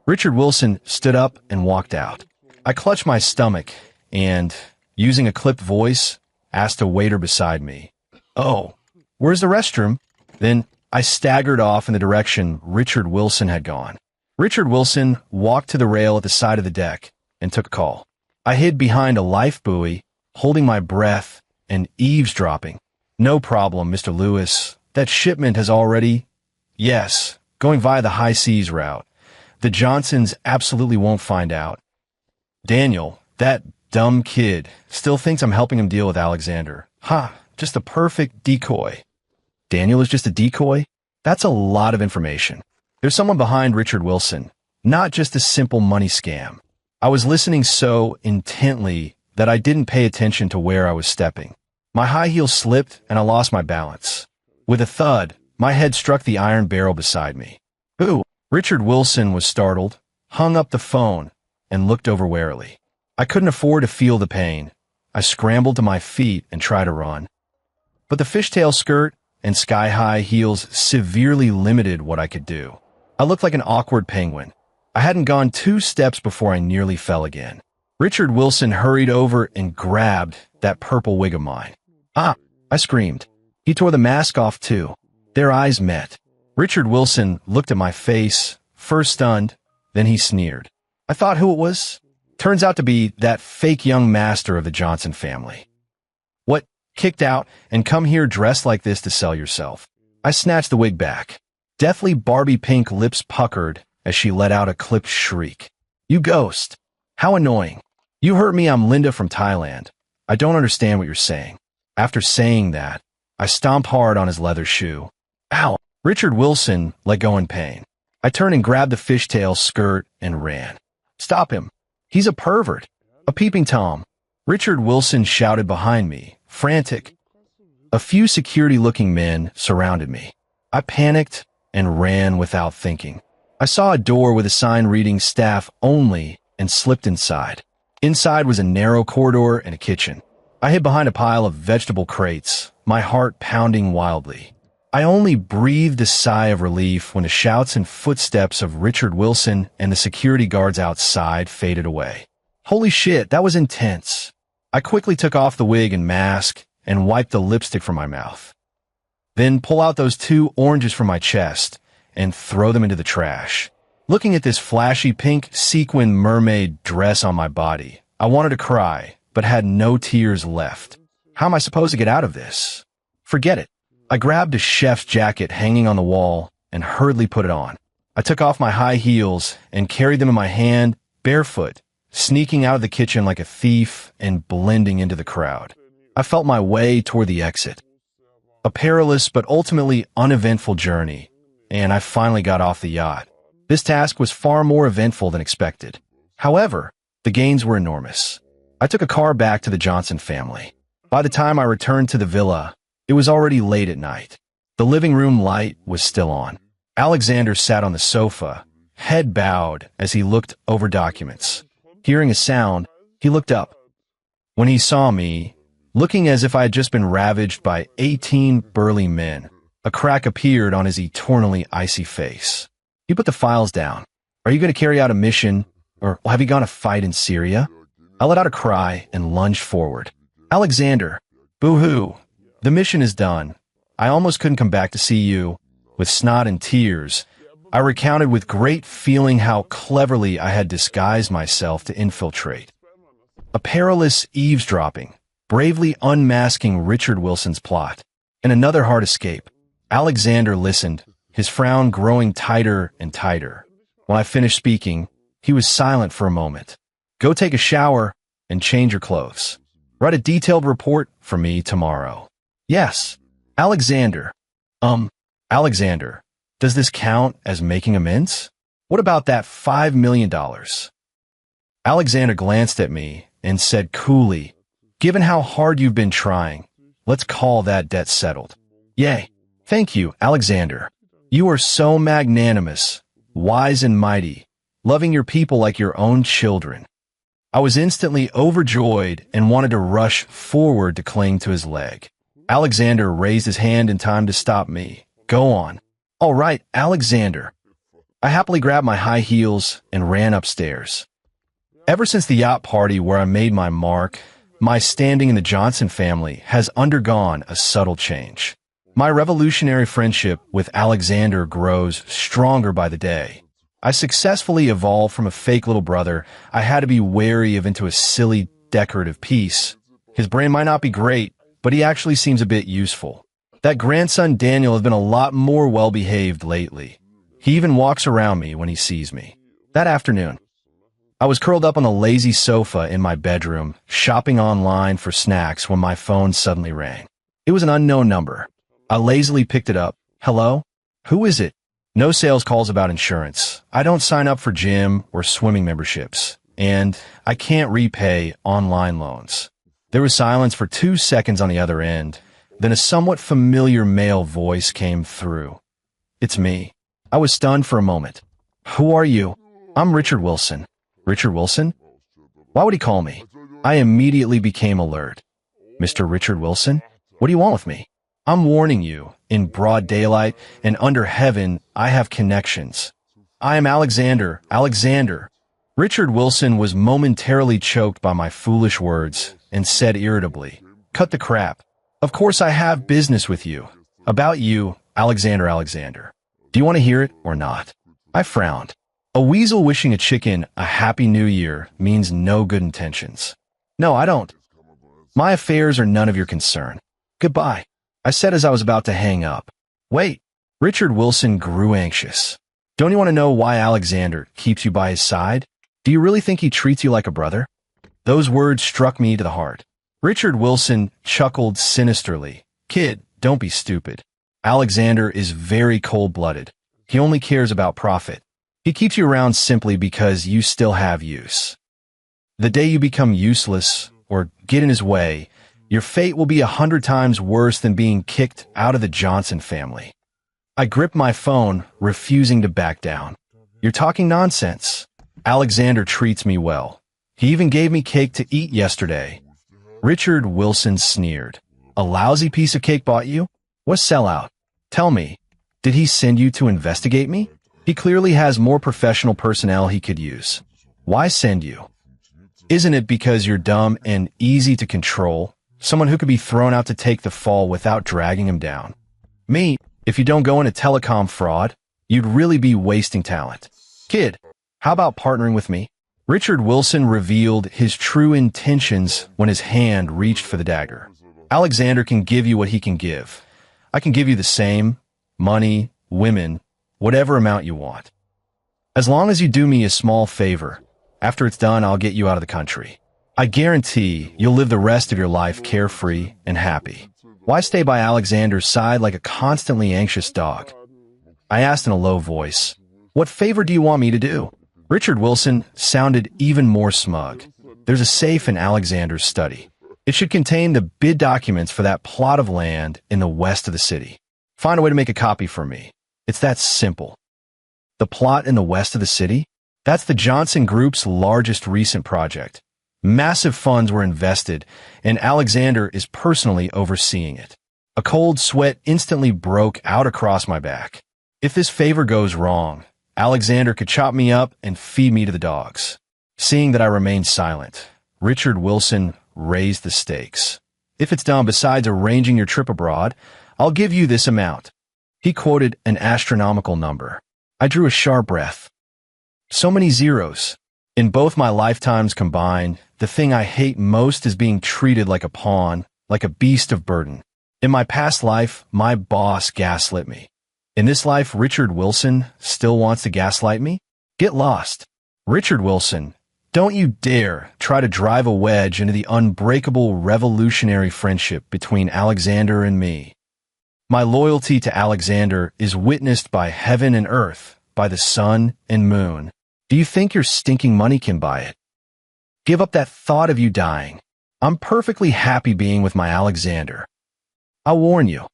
Richard Wilson stood up and walked out. I clutched my stomach and, using a clipped voice, asked a waiter beside me, Oh, where's the restroom? Then I staggered off in the direction Richard Wilson had gone. Richard Wilson walked to the rail at the side of the deck and took a call. I hid behind a life buoy, holding my breath and eavesdropping. No problem, Mr. Lewis. That shipment has already... Yes, going via the high seas route. The Johnsons absolutely won't find out. Daniel, that dumb kid, still thinks I'm helping him deal with Alexander. Ha, just a perfect decoy. Daniel is just a decoy? That's a lot of information. There's someone behind Richard Wilson, not just a simple money scam. I was listening so intently that I didn't pay attention to where I was stepping. My high heel slipped and I lost my balance. With a thud, my head struck the iron barrel beside me. Ooh! Richard Wilson was startled, hung up the phone, and looked over warily. I couldn't afford to feel the pain. I scrambled to my feet and tried to run. But the fishtail skirt and sky-high heels severely limited what I could do. I looked like an awkward penguin. I hadn't gone 2 steps before I nearly fell again. Richard Wilson hurried over and grabbed that purple wig of mine. Ah! I screamed. He tore the mask off too. Their eyes met. Richard Wilson looked at my face, first stunned, then he sneered. I thought who it was? Turns out to be that fake young master of the Johnson family. What? Kicked out and come here dressed like this to sell yourself? I snatched the wig back. Deathly Barbie pink lips puckered as she let out a clipped shriek. You ghost! How annoying. You heard me, I'm Linda from Thailand. I don't understand what you're saying. After saying that, I stomped hard on his leather shoe. Ow! Richard Wilson let go in pain. I turned and grabbed the fishtail skirt and ran. Stop him. He's a pervert. A peeping Tom. Richard Wilson shouted behind me, frantic. A few security-looking men surrounded me. I panicked and ran without thinking. I saw a door with a sign reading staff only and slipped inside. Inside was a narrow corridor and a kitchen. I hid behind a pile of vegetable crates, my heart pounding wildly. I only breathed a sigh of relief when the shouts and footsteps of Richard Wilson and the security guards outside faded away. Holy shit, that was intense. I quickly took off the wig and mask and wiped the lipstick from my mouth. Then pull out those 2 oranges from my chest and throw them into the trash. Looking at this flashy pink sequin mermaid dress on my body, I wanted to cry, but had no tears left. How am I supposed to get out of this? Forget it. I grabbed a chef's jacket hanging on the wall and hurriedly put it on. I took off my high heels and carried them in my hand, barefoot, sneaking out of the kitchen like a thief and blending into the crowd. I felt my way toward the exit. A perilous but ultimately uneventful journey, and I finally got off the yacht. This task was far more eventful than expected. However, the gains were enormous. I took a car back to the Johnson family. By the time I returned to the villa, it was already late at night. The living room light was still on. Alexander sat on the sofa, head bowed as he looked over documents. Hearing a sound, he looked up. When he saw me, looking as if I had just been ravaged by 18 burly men, a crack appeared on his eternally icy face. He put the files down. Are you going to carry out a mission, or have you gone to fight in Syria? I let out a cry and lunged forward. Alexander, boo-hoo. The mission is done. I almost couldn't come back to see you. With snot and tears, I recounted with great feeling how cleverly I had disguised myself to infiltrate. A perilous eavesdropping, bravely unmasking Richard Wilson's plot, and another hard escape. Alexander listened, his frown growing tighter and tighter. When I finished speaking, he was silent for a moment. Go take a shower and change your clothes. Write a detailed report for me tomorrow. Yes, Alexander. Alexander, does this count as making amends? What about that $5 million? Alexander glanced at me and said coolly, given how hard you've been trying, let's call that debt settled. Yay. Thank you, Alexander. You are so magnanimous, wise and mighty, loving your people like your own children. I was instantly overjoyed and wanted to rush forward to cling to his leg. Alexander raised his hand in time to stop me. Go on. All right, Alexander. I happily grabbed my high heels and ran upstairs. Ever since the yacht party where I made my mark, my standing in the Johnson family has undergone a subtle change. My revolutionary friendship with Alexander grows stronger by the day. I successfully evolved from a fake little brother I had to be wary of into a silly, decorative piece. His brain might not be great, but he actually seems a bit useful. That grandson Daniel has been a lot more well-behaved lately. He even walks around me when he sees me. That afternoon, I was curled up on a lazy sofa in my bedroom, shopping online for snacks when my phone suddenly rang. It was an unknown number. I lazily picked it up. Hello? Who is it? No sales calls about insurance. I don't sign up for gym or swimming memberships. And I can't repay online loans. There was silence for 2 seconds on the other end. Then a somewhat familiar male voice came through. It's me. I was stunned for a moment. Who are you? I'm Richard Wilson. Richard Wilson? Why would he call me? I immediately became alert. Mr. Richard Wilson? What do you want with me? I'm warning you, in broad daylight and under heaven, I have connections. I am Alexander. Richard Wilson was momentarily choked by my foolish words and said irritably, Cut the crap. Of course I have business with you. About you, Alexander. Do you want to hear it or not? I frowned. A weasel wishing a chicken a happy new year means no good intentions. No, I don't. My affairs are none of your concern. Goodbye, I said as I was about to hang up. Wait. Richard Wilson grew anxious. Don't you want to know why Alexander keeps you by his side? Do you really think he treats you like a brother? Those words struck me to the heart. Richard Wilson chuckled sinisterly. Kid, don't be stupid. Alexander is very cold-blooded. He only cares about profit. He keeps you around simply because you still have use. The day you become useless or get in his way, your fate will be 100 times worse than being kicked out of the Johnson family. I gripped my phone, refusing to back down. You're talking nonsense. Alexander treats me well. He even gave me cake to eat yesterday. Richard Wilson sneered. A lousy piece of cake bought you? What sellout? Tell me, did he send you to investigate me? He clearly has more professional personnel he could use. Why send you? Isn't it because you're dumb and easy to control? Someone who could be thrown out to take the fall without dragging him down. Me, if you don't go into telecom fraud, you'd really be wasting talent. Kid, how about partnering with me? Richard Wilson revealed his true intentions when his hand reached for the dagger. Alexander can give you what he can give. I can give you the same, money, women, whatever amount you want. As long as you do me a small favor, after it's done, I'll get you out of the country. I guarantee you'll live the rest of your life carefree and happy. Why stay by Alexander's side like a constantly anxious dog? I asked in a low voice, What favor do you want me to do? Richard Wilson sounded even more smug. There's a safe in Alexander's study. It should contain the bid documents for that plot of land in the west of the city. Find a way to make a copy for me. It's that simple. The plot in the west of the city? That's the Johnson Group's largest recent project. Massive funds were invested, and Alexander is personally overseeing it. A cold sweat instantly broke out across my back. If this favor goes wrong, Alexander could chop me up and feed me to the dogs. Seeing that I remained silent, Richard Wilson raised the stakes. If it's done besides arranging your trip abroad, I'll give you this amount. He quoted an astronomical number. I drew a sharp breath. So many zeros. In both my lifetimes combined, the thing I hate most is being treated like a pawn, like a beast of burden. In my past life, my boss gaslit me. In this life, Richard Wilson still wants to gaslight me? Get lost. Richard Wilson, don't you dare try to drive a wedge into the unbreakable revolutionary friendship between Alexander and me. My loyalty to Alexander is witnessed by heaven and earth, by the sun and moon. Do you think your stinking money can buy it? Give up that thought of you dying. I'm perfectly happy being with my Alexander. I'll warn you.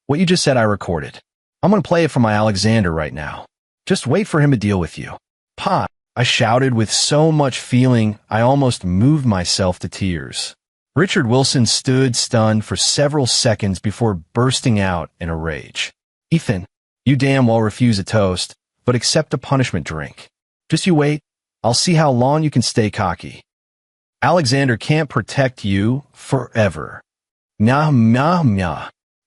What you just said I recorded. I'm going to play it for my Alexander right now. Just wait for him to deal with you. Pa! I shouted with so much feeling I almost moved myself to tears. Richard Wilson stood stunned for several seconds before bursting out in a rage. Ethan, you damn well refuse a toast, but accept a punishment drink. Just you wait. I'll see how long you can stay cocky. Alexander can't protect you forever. Nah. I'm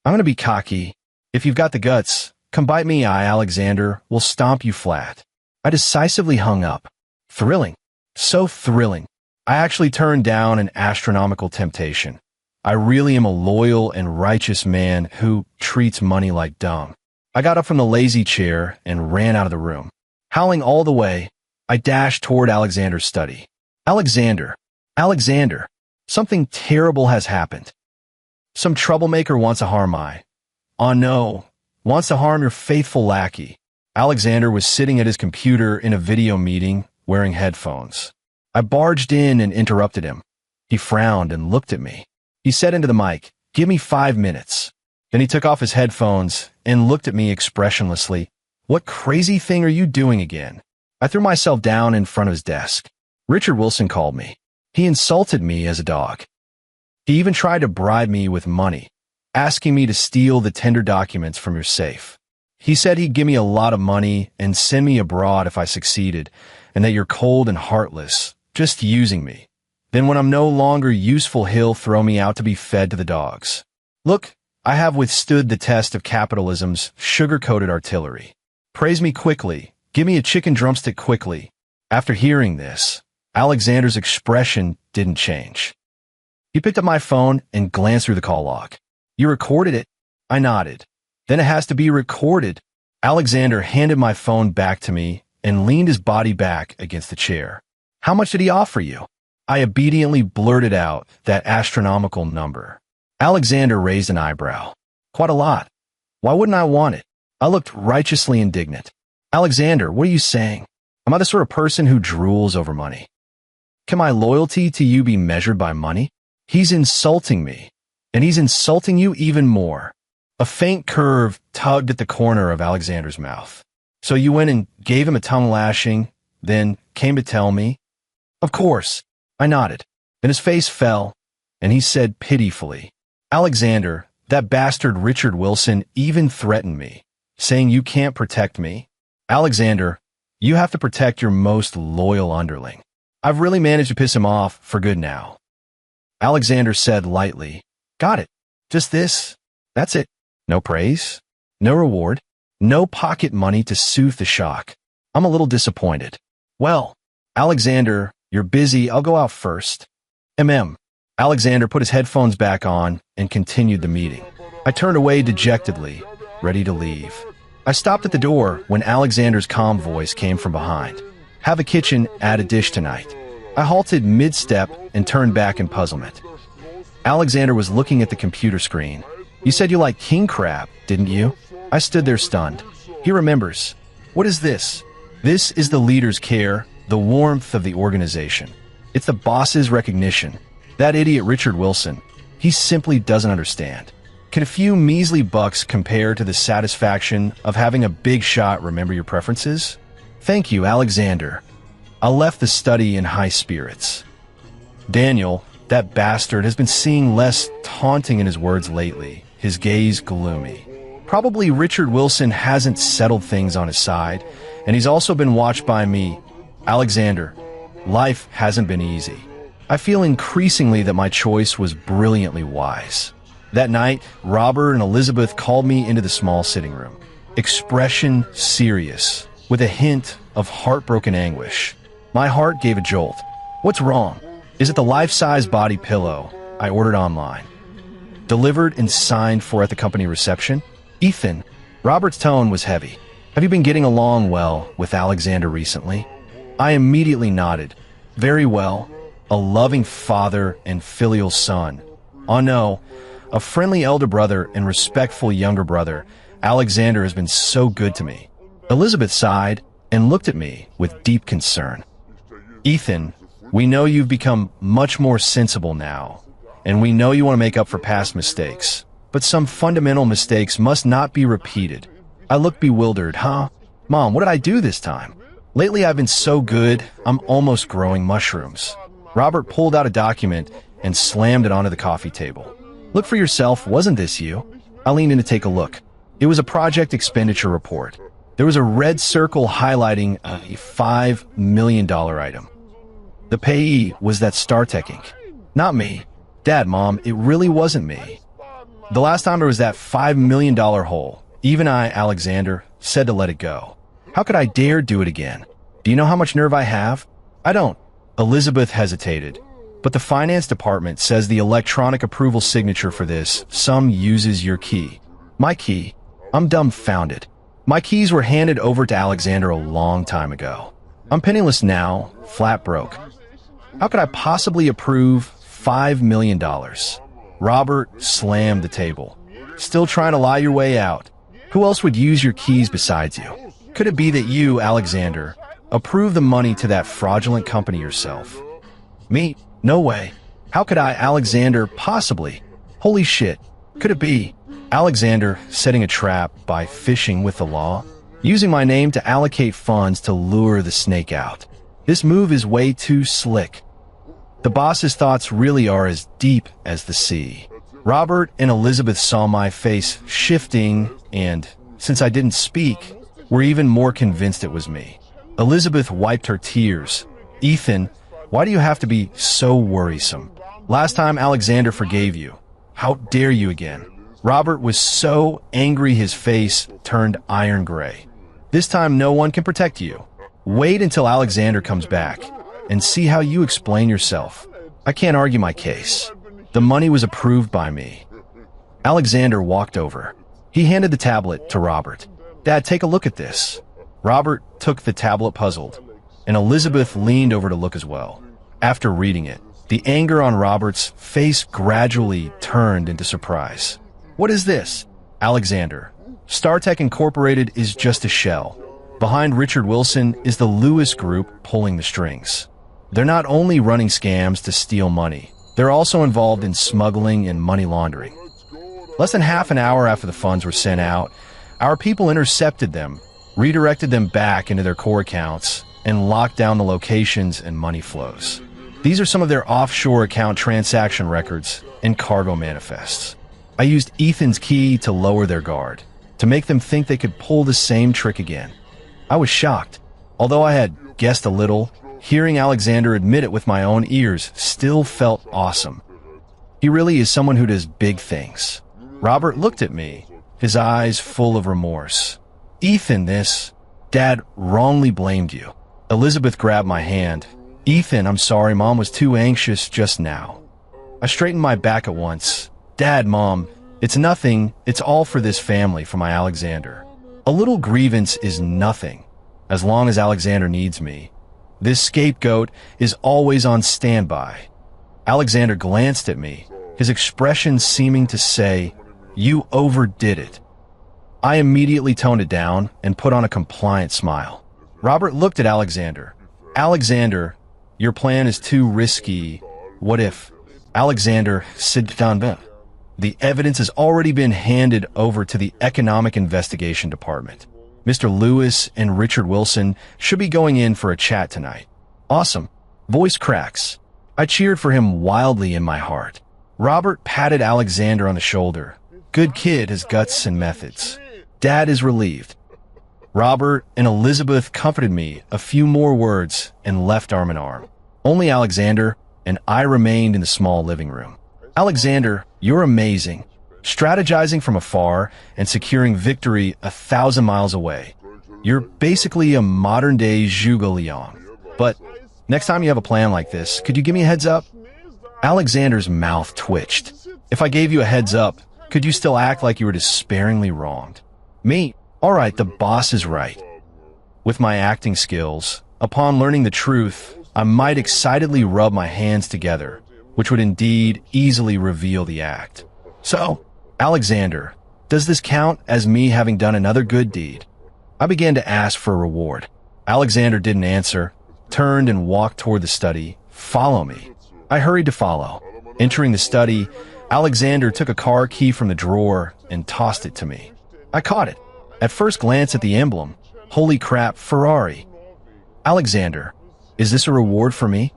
gonna be cocky. If you've got the guts, come bite me, Alexander will stomp you flat. I decisively hung up. Thrilling. So thrilling. I actually turned down an astronomical temptation. I really am a loyal and righteous man who treats money like dung. I got up from the lazy chair and ran out of the room. Howling all the way, I dashed toward Alexander's study. Alexander, Alexander, something terrible has happened. Some troublemaker wants to harm Oh no, wants to harm your faithful lackey. Alexander was sitting at his computer in a video meeting, wearing headphones. I barged in and interrupted him. He frowned and looked at me. He said into the mic, "Give me 5 minutes." Then he took off his headphones and looked at me expressionlessly. "What crazy thing are you doing again?" I threw myself down in front of his desk. "Richard Wilson called me. He insulted me as a dog. He even tried to bribe me with money, asking me to steal the tender documents from your safe. He said he'd give me a lot of money and send me abroad if I succeeded, and that you're cold and heartless, just using me. Then when I'm no longer useful, he'll throw me out to be fed to the dogs. Look, I have withstood the test of capitalism's sugar-coated artillery. Praise me quickly. Give me a chicken drumstick quickly." After hearing this, Alexander's expression didn't change. He picked up my phone and glanced through the call log. "You recorded it?" I nodded. "Then it has to be recorded." Alexander handed my phone back to me and leaned his body back against the chair. "How much did he offer you?" I obediently blurted out that astronomical number. Alexander raised an eyebrow. "Quite a lot. Why wouldn't I want it?" I looked righteously indignant. "Alexander, what are you saying? Am I the sort of person who drools over money? Can my loyalty to you be measured by money? He's insulting me, and he's insulting you even more." A faint curve tugged at the corner of Alexander's mouth. "So you went and gave him a tongue lashing, then came to tell me?" "Of course." I nodded. Then his face fell, and he said pitifully, "Alexander, that bastard Richard Wilson even threatened me, saying you can't protect me. Alexander, you have to protect your most loyal underling. I've really managed to piss him off for good now." Alexander said lightly, "Got it. Just this. That's it. No praise, no reward, no pocket money to soothe the shock. I'm a little disappointed." "Well, Alexander, you're busy. I'll go out first." Alexander put his headphones back on and continued the meeting. I turned away dejectedly, ready to leave. I stopped at the door when Alexander's calm voice came from behind. "Have a kitchen, add a dish tonight." I halted mid-step and turned back in puzzlement. Alexander was looking at the computer screen. "You said you like king crab, didn't you?" I stood there stunned. He remembers. "What is this?" "This is the leader's care, the warmth of the organization. It's the boss's recognition. That idiot Richard Wilson, he simply doesn't understand. Can a few measly bucks compare to the satisfaction of having a big shot remember your preferences? Thank you, Alexander." I left the study in high spirits. Daniel, that bastard, has been seeing less taunting in his words lately, his gaze gloomy. Probably Richard Wilson hasn't settled things on his side, and he's also been watched by me. Alexander, life hasn't been easy. I feel increasingly that my choice was brilliantly wise. That night, Robert and Elizabeth called me into the small sitting room. Expression serious, with a hint of heartbroken anguish. My heart gave a jolt. "What's wrong?" "Is it the life-size body pillow I ordered online? Delivered and signed for at the company reception?" "Ethan," Robert's tone was heavy. "Have you been getting along well with Alexander recently?" I immediately nodded. "Very well. A loving father and filial son. Oh no, a friendly elder brother and respectful younger brother. Alexander has been so good to me." Elizabeth sighed and looked at me with deep concern. "Ethan, we know you've become much more sensible now, and we know you want to make up for past mistakes, but some fundamental mistakes must not be repeated." I looked bewildered. "Huh? Mom, what did I do this time? Lately I've been so good, I'm almost growing mushrooms." Robert pulled out a document and slammed it onto the coffee table. "Look for yourself, wasn't this you?" I leaned in to take a look. It was a project expenditure report. There was a red circle highlighting a $5 million item. The payee was that StarTech Inc. Not me. Dad, Mom, it really wasn't me. The last time there was that $5 million hole, even I, Alexander, said to let it go. How could I dare do it again? Do you know how much nerve I have? I don't. Elizabeth hesitated. But the finance department says the electronic approval signature for this sum uses your key. My key? I'm dumbfounded. My keys were handed over to Alexander a long time ago. I'm penniless now, flat broke. How could I possibly approve $5 million? Robert slammed the table. Still trying to lie your way out. Who else would use your keys besides you? Could it be that you, Alexander, approved the money to that fraudulent company yourself? Me? No way. How could I, Alexander, possibly? Holy shit. Could it be? Alexander setting a trap by fishing with the law? Using my name to allocate funds to lure the snake out. This move is way too slick. The boss's thoughts really are as deep as the sea. Robert and Elizabeth saw my face shifting and, since I didn't speak, were even more convinced it was me. Elizabeth wiped her tears. Ethan, why do you have to be so worrisome? Last time Alexander forgave you. How dare you again? Robert was so angry his face turned iron gray. This time no one can protect you. Wait until Alexander comes back and see how you explain yourself. I can't argue my case. The money was approved by me. Alexander walked over. He handed the tablet to Robert. Dad, take a look at this. Robert took the tablet puzzled, and Elizabeth leaned over to look as well. After reading it, the anger on Robert's face gradually turned into surprise. What is this? Alexander. StarTech Incorporated is just a shell. Behind Richard Wilson is the Lewis Group pulling the strings. They're not only running scams to steal money, they're also involved in smuggling and money laundering. Less than half an hour after the funds were sent out, our people intercepted them, redirected them back into their core accounts, and locked down the locations and money flows. These are some of their offshore account transaction records and cargo manifests. I used Ethan's key to lower their guard, to make them think they could pull the same trick again. I was shocked. Although I had guessed a little, hearing Alexander admit it with my own ears still felt awesome. He really is someone who does big things. Robert looked at me, his eyes full of remorse. Ethan, Dad wrongly blamed you. Elizabeth grabbed my hand. Ethan, I'm sorry, Mom was too anxious just now. I straightened my back at once. Dad, Mom, it's nothing. It's all for this family, for my Alexander. A little grievance is nothing, as long as Alexander needs me. This scapegoat is always on standby. Alexander glanced at me, his expression seeming to say, "You overdid it." I immediately toned it down and put on a compliant smile. Robert looked at Alexander. Alexander, your plan is too risky. What if? Alexander, sit down. The evidence has already been handed over to the Economic Investigation Department. Mr. Lewis and Richard Wilson should be going in for a chat tonight. Awesome. Voice cracks. I cheered for him wildly in my heart. Robert patted Alexander on the shoulder. Good kid has guts and methods. Dad is relieved. Robert and Elizabeth comforted me a few more words and left arm in arm. Only Alexander and I remained in the small living room. Alexander, you're amazing. Strategizing from afar and securing victory 1,000 miles away. You're basically a modern-day Zhuge Liang. But next time you have a plan like this, could you give me a heads up? Alexander's mouth twitched. If I gave you a heads up, could you still act like you were despairingly wronged? Me? All right, the boss is right. With my acting skills, upon learning the truth, I might excitedly rub my hands together, which would indeed easily reveal the act. So, Alexander, does this count as me having done another good deed? I began to ask for a reward. Alexander didn't answer, turned and walked toward the study. Follow me. I hurried to follow. Entering the study, Alexander took a car key from the drawer and tossed it to me. I caught it. At first glance at the emblem, holy crap, Ferrari. Alexander, is this a reward for me?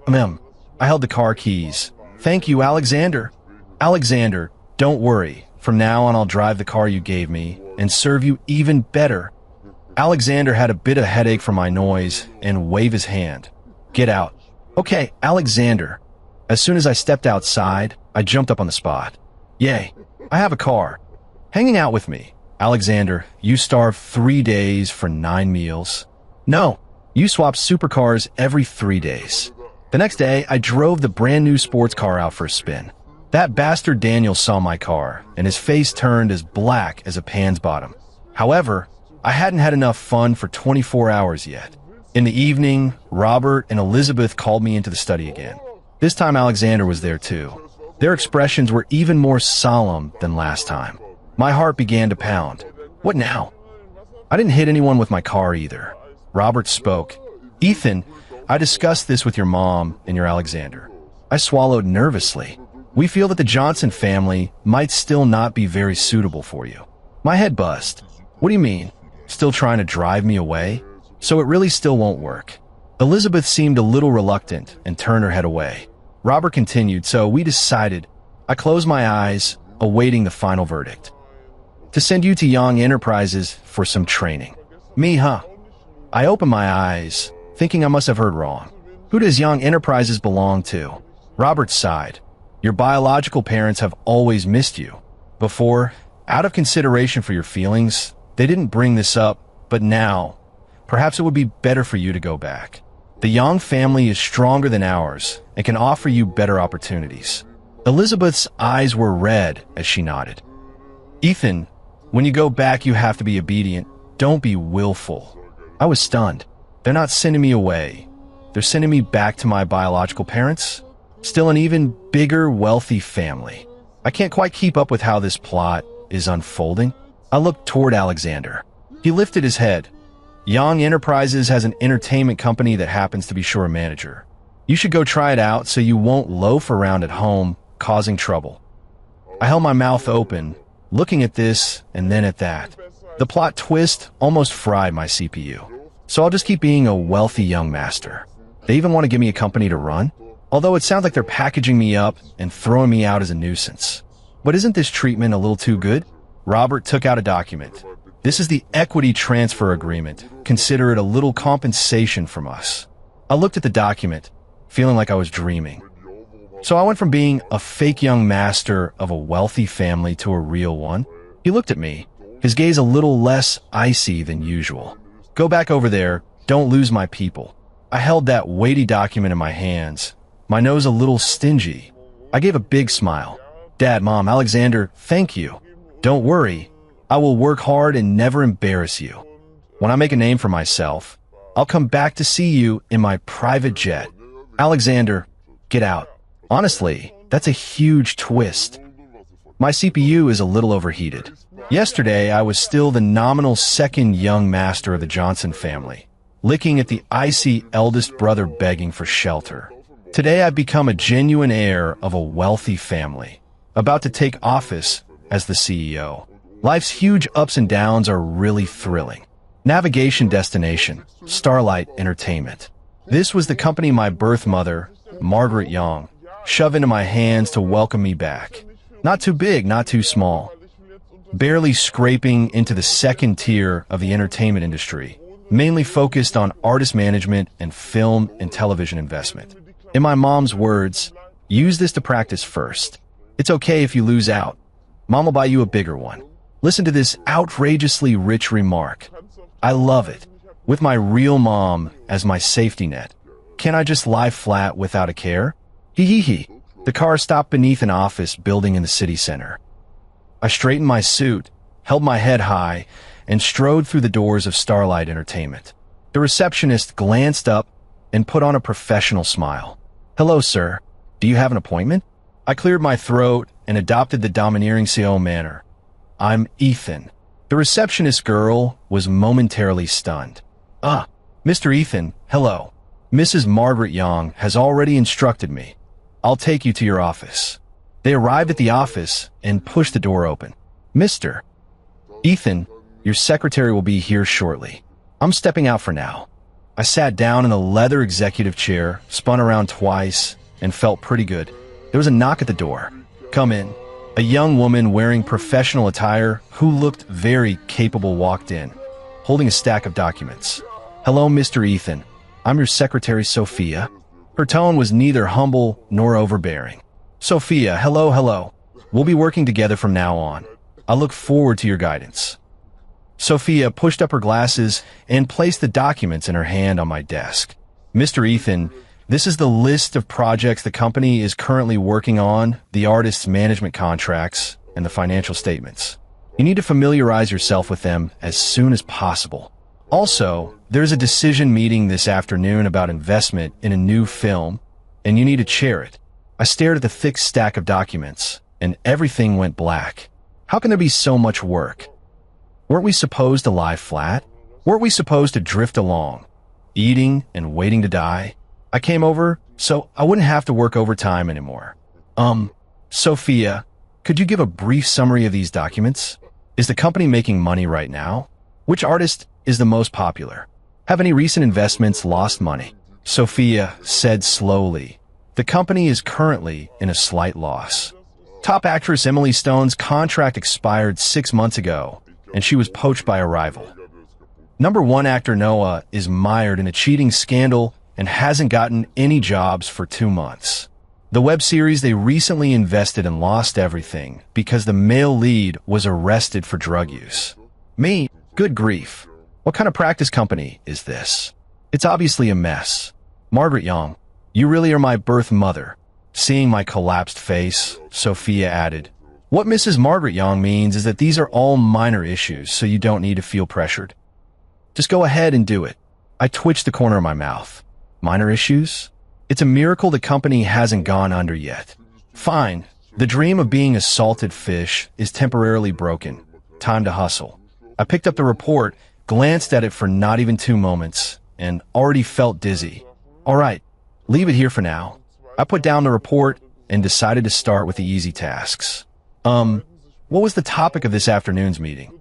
I held the car keys. Thank you, Alexander. Alexander, don't worry. From now on, I'll drive the car you gave me and serve you even better. Alexander had a bit of a headache from my noise and waved his hand. Get out. Okay, Alexander. As soon as I stepped outside, I jumped up on the spot. Yay, I have a car. Hanging out with me. Alexander, you starve 3 days for 9 meals. No, you swap supercars every 3 days. The next day, I drove the brand new sports car out for a spin. That bastard Daniel saw my car, and his face turned as black as a pan's bottom. However, I hadn't had enough fun for 24 hours yet. In the evening, Robert and Elizabeth called me into the study again. This time Alexander was there too. Their expressions were even more solemn than last time. My heart began to pound. What now? I didn't hit anyone with my car either. Robert spoke. Ethan, I discussed this with your mom and your Alexander. I swallowed nervously. We feel that the Johnson family might still not be very suitable for you. My head buzzed. What do you mean? Still trying to drive me away? So it really still won't work. Elizabeth seemed a little reluctant and turned her head away. Robert continued, so we decided. I closed my eyes, awaiting the final verdict. To send you to Young Enterprises for some training. Me, huh? I opened my eyes, thinking I must have heard wrong. Who does Young Enterprises belong to? Robert sighed. Your biological parents have always missed you. Before, out of consideration for your feelings, they didn't bring this up, but now, perhaps it would be better for you to go back. The Young family is stronger than ours and can offer you better opportunities. Elizabeth's eyes were red as she nodded. Ethan, when you go back, you have to be obedient. Don't be willful. I was stunned. They're not sending me away. They're sending me back to my biological parents. Still an even bigger, wealthy family. I can't quite keep up with how this plot is unfolding. I looked toward Alexander. He lifted his head. Young Enterprises has an entertainment company that happens to be shore manager. You should go try it out so you won't loaf around at home, causing trouble. I held my mouth open, looking at this and then at that. The plot twist almost fried my CPU. So I'll just keep being a wealthy young master. They even want to give me a company to run? Although it sounds like they're packaging me up and throwing me out as a nuisance. But isn't this treatment a little too good? Robert took out a document. This is the equity transfer agreement. Consider it a little compensation from us. I looked at the document, feeling like I was dreaming. So I went from being a fake young master of a wealthy family to a real one. He looked at me, his gaze a little less icy than usual. Go back over there. Don't lose my people. I held that weighty document in my hands, my nose a little stingy. I gave a big smile. Dad, Mom, Alexander, thank you. Don't worry. I will work hard and never embarrass you. When I make a name for myself, I'll come back to see you in my private jet. Alexander, get out. Honestly, that's a huge twist. My CPU is a little overheated. Yesterday, I was still the nominal second young master of the Johnson family, licking at the icy eldest brother begging for shelter. Today, I've become a genuine heir of a wealthy family, about to take office as the CEO. Life's huge ups and downs are really thrilling. Navigation destination, Starlight Entertainment. This was the company my birth mother, Margaret Young, shoved into my hands to welcome me back. Not too big, not too small. Barely scraping into the second tier of the entertainment industry, mainly focused on artist management and film and television investment. In my mom's words, use this to practice first. It's okay if you lose out. Mom will buy you a bigger one. Listen to this outrageously rich remark. I love it. With my real mom as my safety net, can I just lie flat without a care? Hee hee hee. The car stopped beneath an office building in the city center. I straightened my suit, held my head high, and strode through the doors of Starlight Entertainment. The receptionist glanced up and put on a professional smile. Hello, sir. Do you have an appointment? I cleared my throat and adopted the domineering CEO manner. I'm Ethan. The receptionist girl was momentarily stunned. Ah, Mr. Ethan, hello. Mrs. Margaret Young has already instructed me. I'll take you to your office. They arrived at the office and pushed the door open. Mr. Ethan, your secretary will be here shortly. I'm stepping out for now. I sat down in the leather executive chair, spun around twice, and felt pretty good. There was a knock at the door. Come in. A young woman wearing professional attire who looked very capable walked in, holding a stack of documents. Hello, Mr. Ethan. I'm your secretary, Sophia. Her tone was neither humble nor overbearing. Sophia, hello. We'll be working together from now on. I look forward to your guidance. Sophia pushed up her glasses and placed the documents in her hand on my desk. Mr. Ethan, This is the list of projects the company is currently working on, the artist's management contracts, and the financial statements. You need to familiarize yourself with them as soon as possible. Also, there's a decision meeting this afternoon about investment in a new film, and you need to chair it. I stared at the thick stack of documents, and everything went black. How can there be so much work? Weren't we supposed to lie flat? Weren't we supposed to drift along, eating and waiting to die? I came over so I wouldn't have to work overtime anymore. Sophia, could you give a brief summary of these documents? Is the company making money right now? Which artist is the most popular? Have any recent investments lost money? Sophia said slowly. The company is currently in a slight loss. Top actress Emily Stone's contract expired 6 months ago, and she was poached by a rival. Number one actor Noah is mired in a cheating scandal and hasn't gotten any jobs for 2 months. The web series they recently invested in lost everything because the male lead was arrested for drug use. Me? Good grief. What kind of practice company is this? It's obviously a mess. Margaret Young, you really are my birth mother. Seeing my collapsed face, Sophia added, What Mrs. Margaret Young means is that these are all minor issues, so you don't need to feel pressured. Just go ahead and do it. I twitched the corner of my mouth. Minor issues? It's a miracle the company hasn't gone under yet. Fine. The dream of being a salted fish is temporarily broken. Time to hustle. I picked up the report, glanced at it for not even 2 moments, and already felt dizzy. All right, leave it here for now. I put down the report and decided to start with the easy tasks. What was the topic of this afternoon's meeting?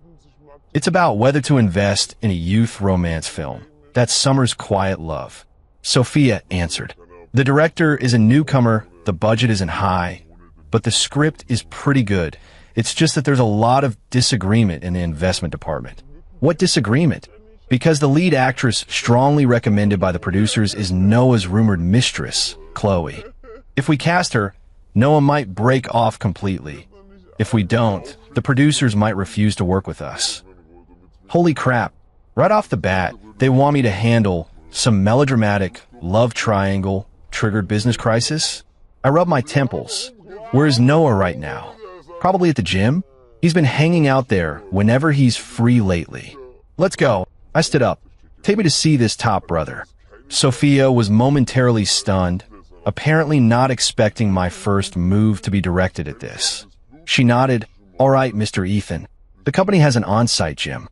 It's about whether to invest in a youth romance film. That's Summer's Quiet Love. Sophia answered. The director is a newcomer, the budget isn't high, but the script is pretty good. It's just that there's a lot of disagreement in the investment department. What disagreement? Because the lead actress strongly recommended by the producers is Noah's rumored mistress, Chloe. If we cast her, Noah might break off completely. If we don't, the producers might refuse to work with us. Holy crap. Right off the bat, they want me to handle some melodramatic love triangle triggered business crisis? I rub my temples. Where is Noah right now? Probably at the gym? He's been hanging out there whenever he's free lately. Let's go. I stood up. Take me to see this top brother. Sophia was momentarily stunned, apparently not expecting my first move to be directed at this. She nodded. All right, Mr. Ethan. The company has an on-site gym.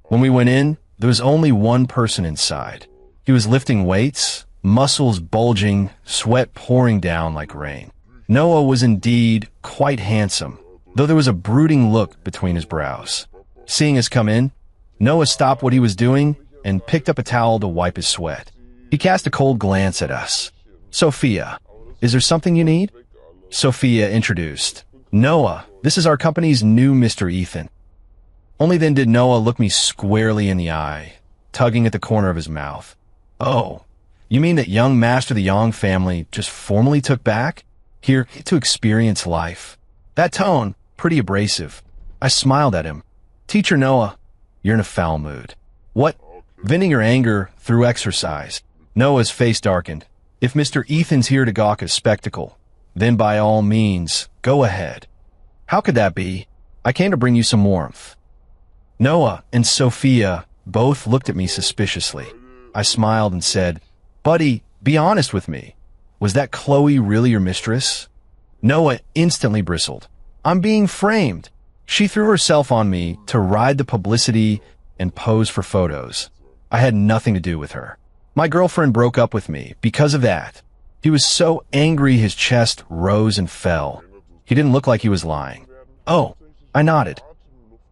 When we went in, there was only one person inside. He was lifting weights, muscles bulging, sweat pouring down like rain. Noah was indeed quite handsome, though there was a brooding look between his brows. Seeing us come in, Noah stopped what he was doing and picked up a towel to wipe his sweat. He cast a cold glance at us. Sophia, is there something you need? Sophia introduced. Noah, this is our company's new Mr. Ethan. Only then did Noah look me squarely in the eye, tugging at the corner of his mouth. Oh, you mean that young Master of the Young family just formally took back? Here to experience life. That tone, pretty abrasive. I smiled at him. Teacher Noah, you're in a foul mood. What? Venting your anger through exercise. Noah's face darkened. If Mr. Ethan's here to gawk a spectacle, then by all means, go ahead. How could that be? I came to bring you some warmth. Noah and Sophia both looked at me suspiciously. I smiled and said, Buddy, be honest with me. Was that Chloe really your mistress? Noah instantly bristled. I'm being framed. She threw herself on me to ride the publicity and pose for photos. I had nothing to do with her. My girlfriend broke up with me because of that. He was so angry his chest rose and fell. He didn't look like he was lying. Oh, I nodded.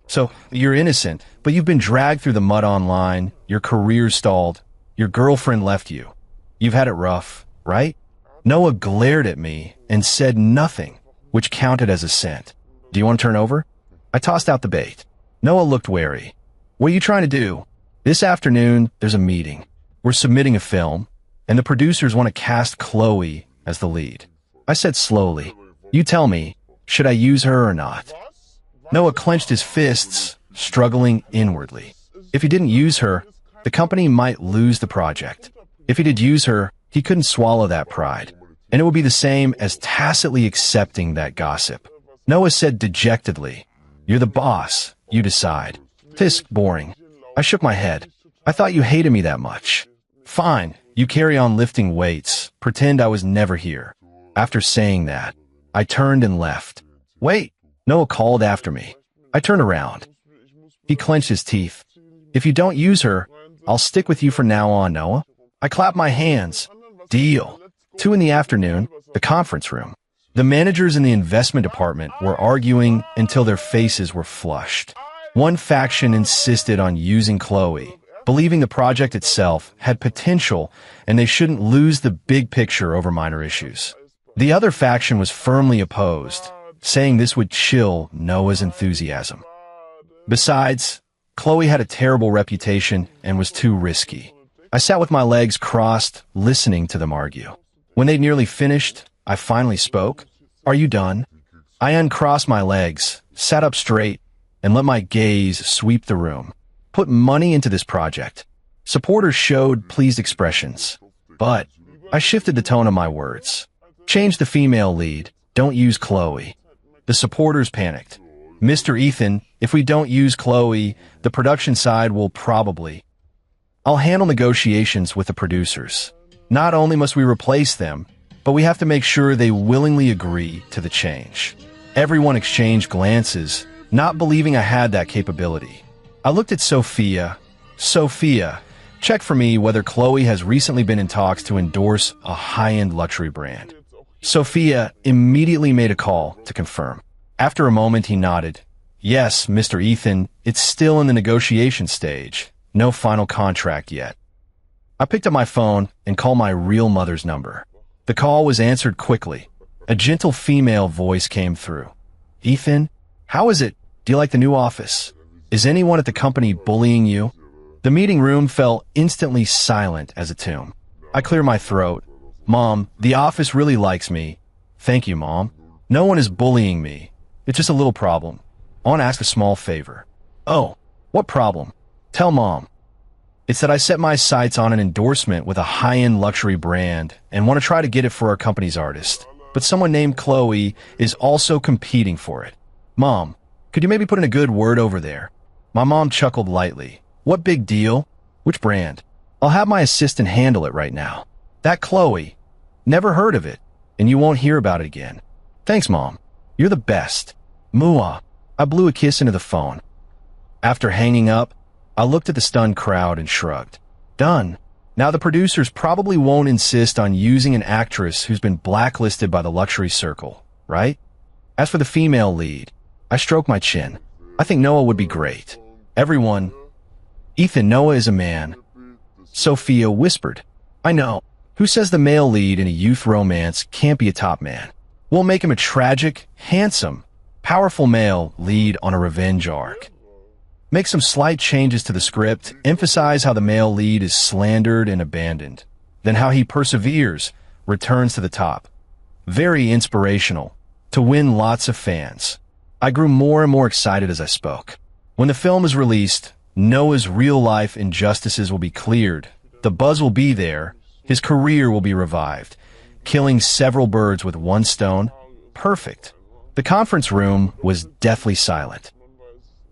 So, you're innocent, but you've been dragged through the mud online, your career stalled, your girlfriend left you. You've had it rough, right? Noah glared at me and said nothing, which counted as assent. Do you want to turn over? I tossed out the bait. Noah looked wary. What are you trying to do? This afternoon, there's a meeting. We're submitting a film, and the producers want to cast Chloe as the lead. I said slowly, You tell me, should I use her or not? Noah clenched his fists, struggling inwardly. If he didn't use her, the company might lose the project. If he did use her, He couldn't swallow that pride, and it would be the same as tacitly accepting that gossip. Noah said dejectedly, "You're the boss. You decide." "Tisk, boring." I shook my head. "I thought you hated me that much." "Fine, you carry on lifting weights. Pretend I was never here." After saying that, I turned and left. "Wait," Noah called after me. I turned around. He clenched his teeth. "If you don't use her, I'll stick with you from now on, Noah." I clapped my hands. Deal. 2 in the afternoon, the conference room. The managers in the investment department were arguing until their faces were flushed. One faction insisted on using Chloe, believing the project itself had potential and they shouldn't lose the big picture over minor issues. The other faction was firmly opposed, saying this would chill Noah's enthusiasm. Besides, Chloe had a terrible reputation and was too risky. I sat with my legs crossed, listening to them argue. When they'd nearly finished, I finally spoke. "Are you done?" I uncrossed my legs, sat up straight, and let my gaze sweep the room. "Put money into this project." Supporters showed pleased expressions, but I shifted the tone of my words. "Change the female lead. Don't use Chloe." The supporters panicked. "Mr. Ethan, if we don't use Chloe, the production side will probably..." "I'll handle negotiations with the producers. Not only must we replace them, but we have to make sure they willingly agree to the change." Everyone exchanged glances, not believing I had that capability. I looked at Sophia. "Sophia, check for me whether Chloe has recently been in talks to endorse a high-end luxury brand." Sophia immediately made a call to confirm. After a moment, he nodded. "Yes, Mr. Ethan, it's still in the negotiation stage. No final contract yet." I picked up my phone and called my real mother's number. The call was answered quickly. A gentle female voice came through. "Ethan, how is it? Do you like the new office? Is anyone at the company bullying you?" The meeting room fell instantly silent as a tomb. I cleared my throat. "Mom, the office really likes me." "Thank you, Mom. No one is bullying me. It's just a little problem. I want to ask a small favor." "Oh, what problem? Tell Mom." "It's that I set my sights on an endorsement with a high-end luxury brand and want to try to get it for our company's artist. But someone named Chloe is also competing for it. Mom, could you maybe put in a good word over there?" My mom chuckled lightly. "What big deal? Which brand?" "I'll have my assistant handle it right now." "That Chloe? Never heard of it, and you won't hear about it again." "Thanks, Mom. You're the best." "Mua." I blew a kiss into the phone. After hanging up, I looked at the stunned crowd and shrugged. Done. Now the producers probably won't insist on using an actress who's been blacklisted by the luxury circle, right? As for the female lead, I stroked my chin. I think Noah would be great. Everyone... "Ethan, Noah is a man." Sophia whispered. "I know. Who says the male lead in a youth romance can't be a top man? We'll make him a tragic, handsome, powerful male lead on a revenge arc. Make some slight changes to the script, emphasize how the male lead is slandered and abandoned, then how he perseveres, returns to the top. Very inspirational, to win lots of fans." I grew more and more excited as I spoke. When the film is released, Noah's real-life injustices will be cleared, the buzz will be there, his career will be revived, killing several birds with one stone. Perfect. The conference room was deathly silent.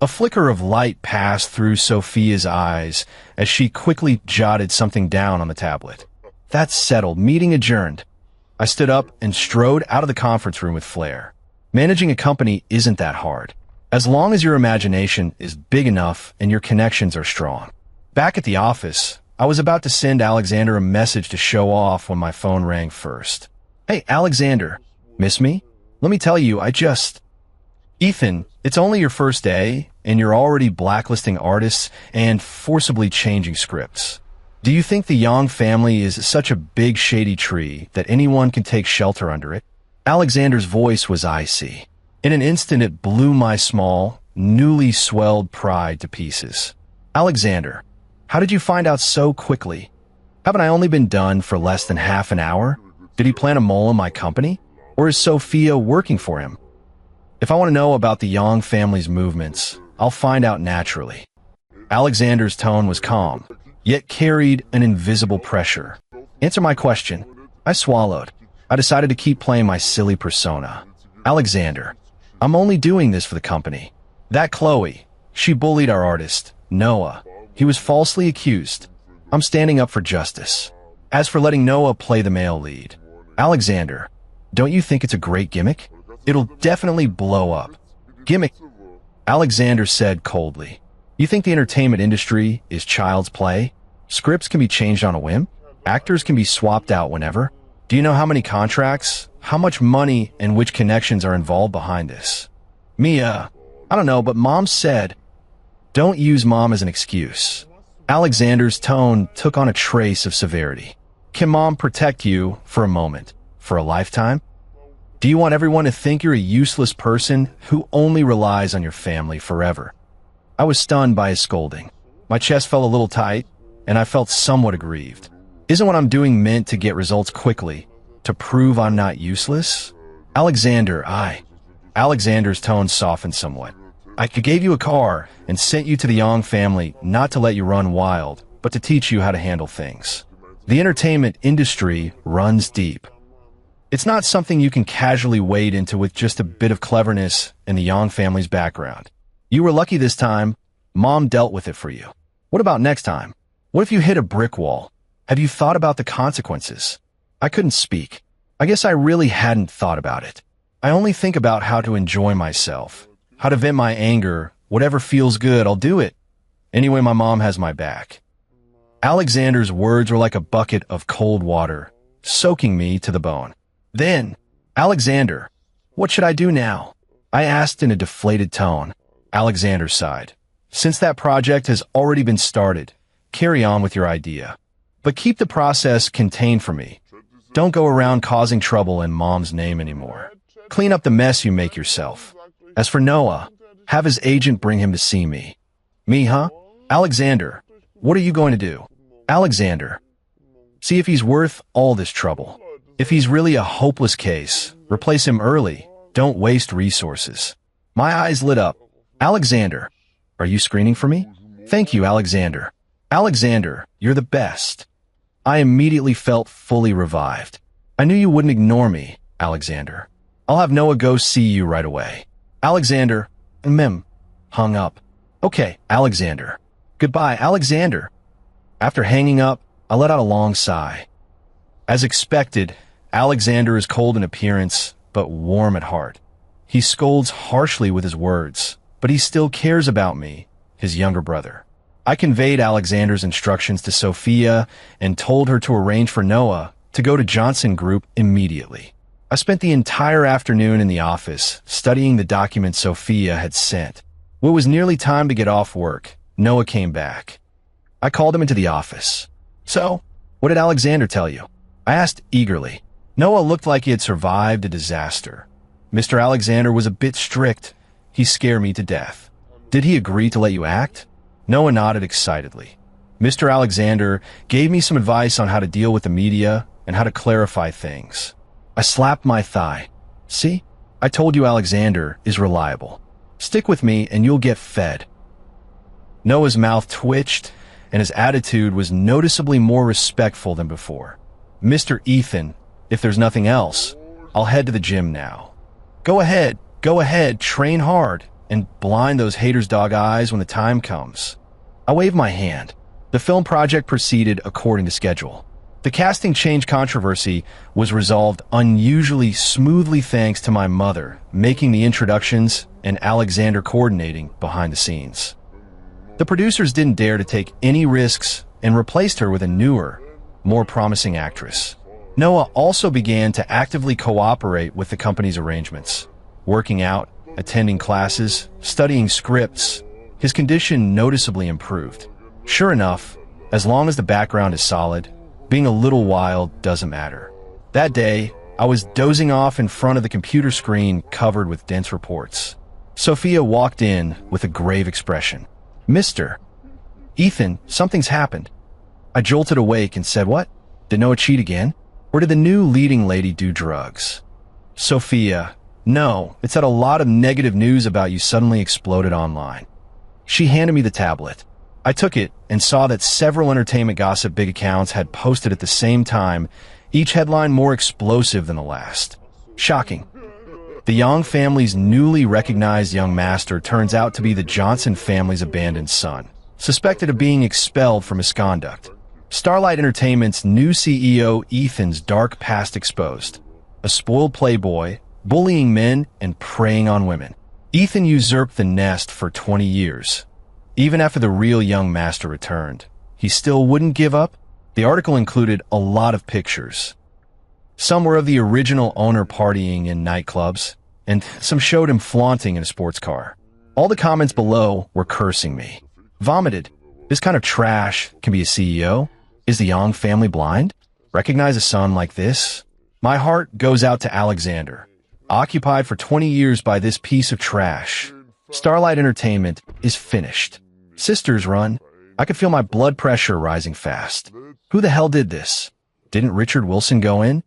A flicker of light passed through Sophia's eyes as she quickly jotted something down on the tablet. "That's settled. Meeting adjourned." I stood up and strode out of the conference room with flair. Managing a company isn't that hard, as long as your imagination is big enough and your connections are strong. Back at the office, I was about to send Alexander a message to show off when my phone rang first. "Hey, Alexander, miss me? Let me tell you, Ethan, it's only your first day, and you're already blacklisting artists and forcibly changing scripts. Do you think the Yang family is such a big shady tree that anyone can take shelter under it?" Alexander's voice was icy. In an instant, it blew my small, newly swelled pride to pieces. "Alexander, how did you find out so quickly? Haven't I only been done for less than half an hour? Did he plan a mole on my company? Or is Sophia working for him? If I want to know about the Yang family's movements, I'll find out naturally." Alexander's tone was calm, yet carried an invisible pressure. Answer my question. I swallowed. I decided to keep playing my silly persona. Alexander, I'm only doing this for the company. That Chloe, she bullied our artist, Noah. He was falsely accused. I'm standing up for justice. As for letting Noah play the male lead, Alexander, don't you think it's a great gimmick? It'll definitely blow up. Gimmick, Alexander said coldly. You think the entertainment industry is child's play? Scripts can be changed on a whim? Actors can be swapped out whenever? Do you know how many contracts, how much money, and which connections are involved behind this? Mia, I don't know, but Mom said, don't use Mom as an excuse. Alexander's tone took on a trace of severity. Can Mom protect you for a moment, for a lifetime? Do you want everyone to think you're a useless person who only relies on your family forever? I was stunned by his scolding. My chest felt a little tight, and I felt somewhat aggrieved. Isn't what I'm doing meant to get results quickly, to prove I'm not useless? Alexander's tone softened somewhat. I gave you a car and sent you to the Young family not to let you run wild, but to teach you how to handle things. The entertainment industry runs deep. It's not something you can casually wade into with just a bit of cleverness in the Young family's background. You were lucky this time. Mom dealt with it for you. What about next time? What if you hit a brick wall? Have you thought about the consequences? I couldn't speak. I guess I really hadn't thought about it. I only think about how to enjoy myself, how to vent my anger. Whatever feels good, I'll do it. Anyway, my mom has my back. Alexander's words were like a bucket of cold water, soaking me to the bone. Then, Alexander, what should I do now? I asked in a deflated tone. Alexander sighed. Since that project has already been started, carry on with your idea. But keep the process contained for me. Don't go around causing trouble in Mom's name anymore. Clean up the mess you make yourself. As for Noah, have his agent bring him to see me. Me, huh? Alexander, what are you going to do? Alexander, see if he's worth all this trouble. If he's really a hopeless case, replace him early. Don't waste resources. My eyes lit up. Alexander, are you screening for me? Thank you, Alexander. Alexander, you're the best. I immediately felt fully revived. I knew you wouldn't ignore me, Alexander. I'll have Noah go see you right away. Alexander, hung up. Okay, Alexander. Goodbye, Alexander. After hanging up, I let out a long sigh. As expected, Alexander is cold in appearance, but warm at heart. He scolds harshly with his words, but he still cares about me, his younger brother. I conveyed Alexander's instructions to Sophia and told her to arrange for Noah to go to Johnson Group immediately. I spent the entire afternoon in the office studying the documents Sophia had sent. When it was nearly time to get off work, Noah came back. I called him into the office. So, what did Alexander tell you? I asked eagerly. Noah looked like he had survived a disaster. Mr. Alexander was a bit strict. He scared me to death. Did he agree to let you act? Noah nodded excitedly. Mr. Alexander gave me some advice on how to deal with the media and how to clarify things. I slapped my thigh. See? I told you Alexander is reliable. Stick with me and you'll get fed. Noah's mouth twitched and his attitude was noticeably more respectful than before. Mr. Ethan, if there's nothing else, I'll head to the gym now. Go ahead, train hard, and blind those haters' dog eyes when the time comes. I waved my hand. The film project proceeded according to schedule. The casting change controversy was resolved unusually smoothly thanks to my mother making the introductions and Alexander coordinating behind the scenes. The producers didn't dare to take any risks and replaced her with a newer, more promising actress. Noah also began to actively cooperate with the company's arrangements, working out, attending classes, studying scripts. His condition noticeably improved. Sure enough, as long as the background is solid, being a little wild doesn't matter. That day, I was dozing off in front of the computer screen covered with dense reports. Sophia walked in with a grave expression. Mr. Ethan, something's happened. I jolted awake and said, what? Did Noah cheat again? Or did the new leading lady do drugs? Sophia, no, it's that a lot of negative news about you suddenly exploded online. She handed me the tablet. I took it and saw that several entertainment gossip big accounts had posted at the same time, each headline more explosive than the last. Shocking. The Yang family's newly recognized young master turns out to be the Johnson family's abandoned son, suspected of being expelled for misconduct. Starlight Entertainment's new CEO Ethan's dark past exposed. A spoiled playboy, bullying men, and preying on women. Ethan usurped the nest for 20 years. Even after the real young master returned, he still wouldn't give up. The article included a lot of pictures. Some were of the original owner partying in nightclubs, and some showed him flaunting in a sports car. All the comments below were cursing me. Vomited. This kind of trash can be a CEO? Is the Yang family blind? Recognize a son like this? My heart goes out to Alexander, occupied for 20 years by this piece of trash. Starlight Entertainment is finished. Sisters run. I could feel my blood pressure rising fast. Who the hell did this? Didn't Richard Wilson go in?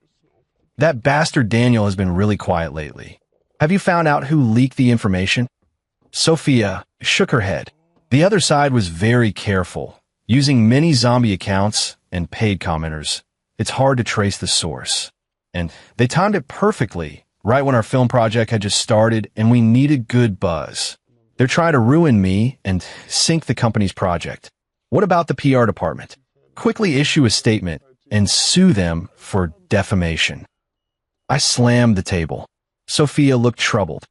That bastard Daniel has been really quiet lately. Have you found out who leaked the information? Sophia shook her head. The other side was very careful, using many zombie accounts and paid commenters. It's hard to trace the source. And they timed it perfectly, right when our film project had just started and we needed good buzz. They're trying to ruin me and sink the company's project. What about the PR department? Quickly issue a statement and sue them for defamation. I slammed the table. Sophia looked troubled.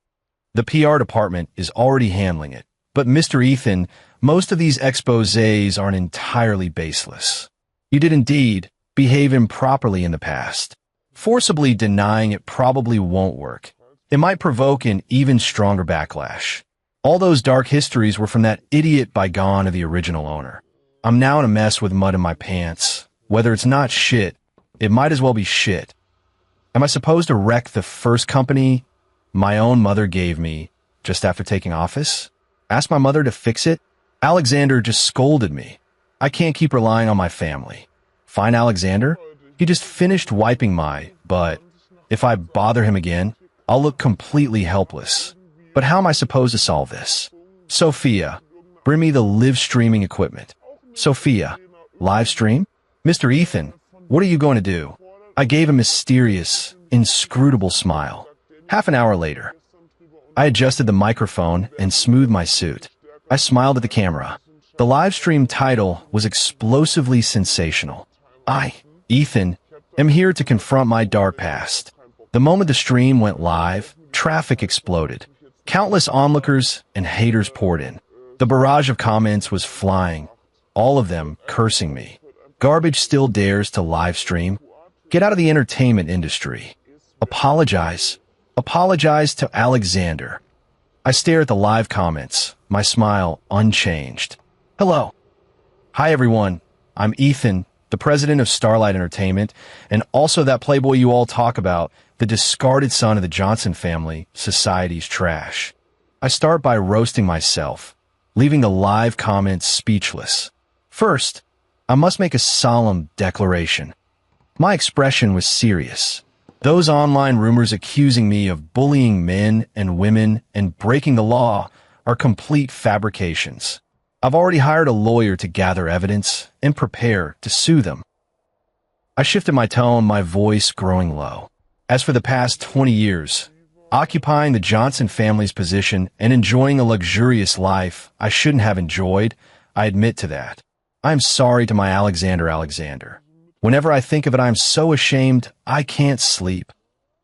The PR department is already handling it. But Mr. Ethan, most of these exposés aren't entirely baseless. You did indeed behave improperly in the past. Forcibly denying it probably won't work. It might provoke an even stronger backlash. All those dark histories were from that idiot bygone of the original owner. I'm now in a mess with mud in my pants. Whether it's not shit, it might as well be shit. Am I supposed to wreck the first company my own mother gave me just after taking office? Ask my mother to fix it? Alexander just scolded me. I can't keep relying on my family. Find Alexander? He just finished wiping my butt. If I bother him again, I'll look completely helpless. But how am I supposed to solve this? Sophia, bring me the live streaming equipment. Sophia, live stream? Mr. Ethan, what are you going to do? I gave a mysterious, inscrutable smile. Half an hour later, I adjusted the microphone and smoothed my suit. I smiled at the camera. The live stream title was explosively sensational. I, Ethan, am here to confront my dark past. The moment the stream went live, traffic exploded. Countless onlookers and haters poured in. The barrage of comments was flying, all of them cursing me. Garbage still dares to live stream? Get out of the entertainment industry. Apologize. Apologize to Alexander. I stare at the live comments, my smile unchanged. Hello. Hi everyone. I'm Ethan, the president of Starlight Entertainment, and also that playboy you all talk about, the discarded son of the Johnson family, society's trash. I start by roasting myself, leaving the live comments speechless. First, I must make a solemn declaration. My expression was serious. Those online rumors accusing me of bullying men and women and breaking the law are complete fabrications. I've already hired a lawyer to gather evidence and prepare to sue them. I shifted my tone, my voice growing low. As for the past 20 years, occupying the Johnson family's position and enjoying a luxurious life I shouldn't have enjoyed, I admit to that. I am sorry to my Alexander. Whenever I think of it, I am so ashamed I can't sleep.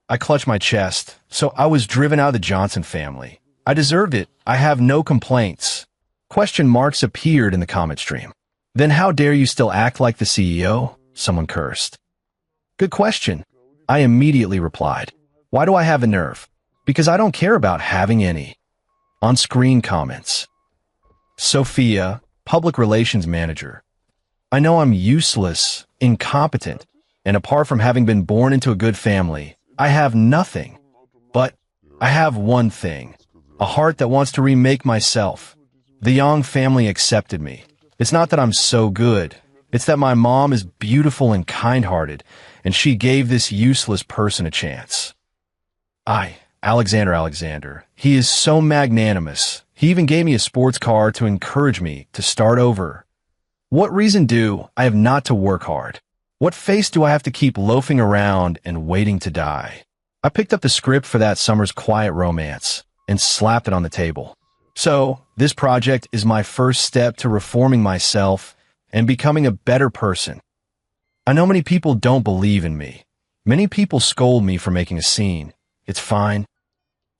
I clutch my chest, so I was driven out of the Johnson family. I deserved it. I have no complaints. Question marks appeared in the comment stream. Then how dare you still act like the CEO? Someone cursed. Good question. I immediately replied. Why do I have a nerve? Because I don't care about having any. On-screen comments. Sophia, public relations manager. I know I'm useless, incompetent, and apart from having been born into a good family, I have nothing. But I have one thing, a heart that wants to remake myself. The Yang family accepted me. It's not that I'm so good. It's that my mom is beautiful and kind-hearted, and she gave this useless person a chance. Alexander. He is so magnanimous. He even gave me a sports car to encourage me to start over. What reason do I have not to work hard? What face do I have to keep loafing around and waiting to die? I picked up the script for that summer's quiet romance and slapped it on the table. So, this project is my first step to reforming myself and becoming a better person. I know many people don't believe in me. Many people scold me for making a scene. It's fine.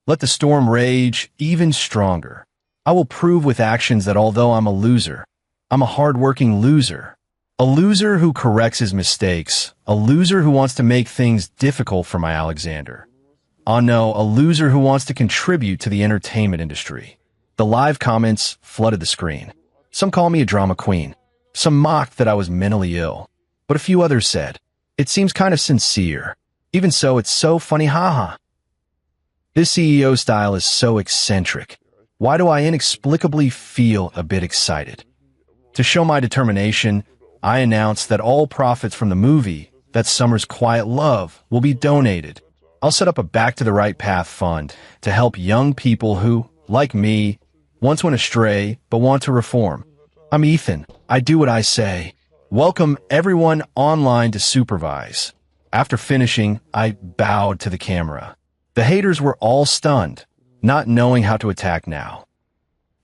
Let the storm rage even stronger. I will prove with actions that although I'm a loser, I'm a hard-working loser. A loser who corrects his mistakes. A loser who wants to make things difficult for my Alexander. Oh no, a loser who wants to contribute to the entertainment industry. The live comments flooded the screen. Some call me a drama queen. Some mocked that I was mentally ill. But a few others said, it seems kind of sincere. Even so, it's so funny, haha. This CEO style is so eccentric. Why do I inexplicably feel a bit excited? To show my determination, I announced that all profits from the movie, That Summer's Quiet Love, will be donated. I'll set up a Back to the Right Path fund to help young people who, like me, once went astray but want to reform. I'm Ethan. I do what I say. Welcome everyone online to supervise. After finishing, I bowed to the camera. The haters were all stunned, not knowing how to attack now.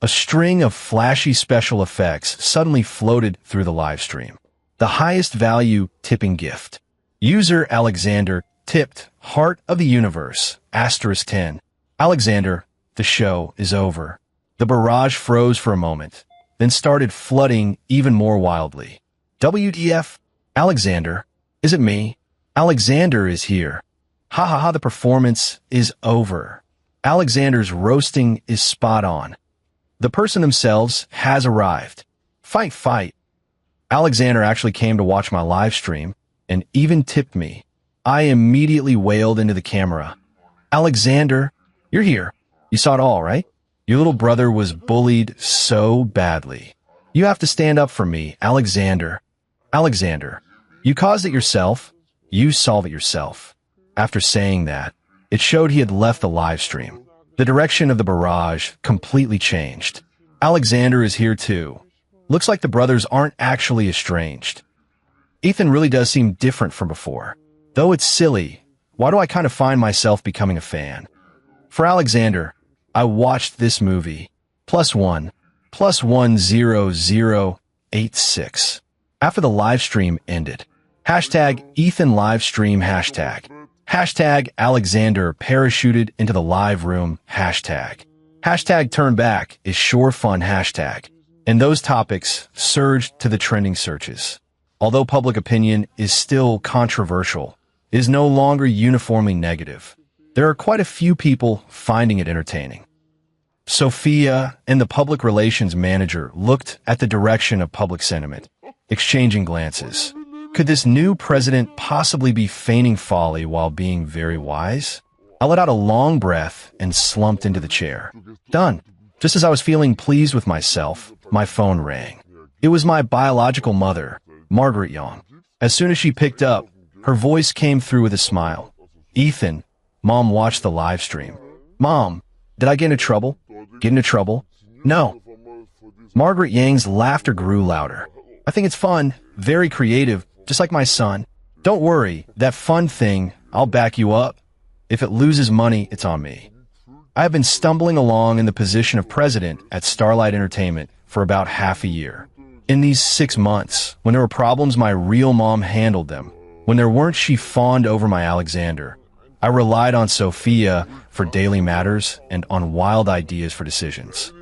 A string of flashy special effects suddenly floated through the live stream. The highest value tipping gift. User Alexander tipped Heart of the Universe, *10. Alexander, the show is over. The barrage froze for a moment, then started flooding even more wildly. WTF? Alexander? Is it me? Alexander is here. Ha ha ha, the performance is over. Alexander's roasting is spot on. The person themselves has arrived. Fight, fight. Alexander actually came to watch my live stream and even tipped me. I immediately wailed into the camera. Alexander, you're here. You saw it all, right? Your little brother was bullied so badly. You have to stand up for me, Alexander. Alexander, you caused it yourself. You solve it yourself. After saying that, it showed he had left the live stream. The direction of the barrage completely changed. Alexander is here too. Looks like the brothers aren't actually estranged. Ethan really does seem different from before. Though it's silly, why do I kind of find myself becoming a fan? For Alexander, I watched this movie. +1, +10086. After the live stream ended. Hashtag Ethan livestream hashtag. Hashtag Alexander parachuted into the live room hashtag. Hashtag turn back is sure fun hashtag. And those topics surged to the trending searches. Although public opinion is still controversial, it is no longer uniformly negative. There are quite a few people finding it entertaining. Sophia and the public relations manager looked at the direction of public sentiment, exchanging glances. Could this new president possibly be feigning folly while being very wise? I let out a long breath and slumped into the chair. Done. Just as I was feeling pleased with myself, my phone rang. It was my biological mother, Margaret Young. As soon as she picked up, her voice came through with a smile. Ethan, Mom watched the live stream. Mom, did I get into trouble? Get into trouble? No. Margaret Yang's laughter grew louder. I think it's fun, very creative, just like my son. Don't worry, that fun thing, I'll back you up. If it loses money, it's on me. I have been stumbling along in the position of president at Starlight Entertainment for about half a year. In these 6 months, when there were problems, my real mom handled them. When there weren't, she fawned over my Alexander. I relied on Sophia for daily matters and on wild ideas for decisions.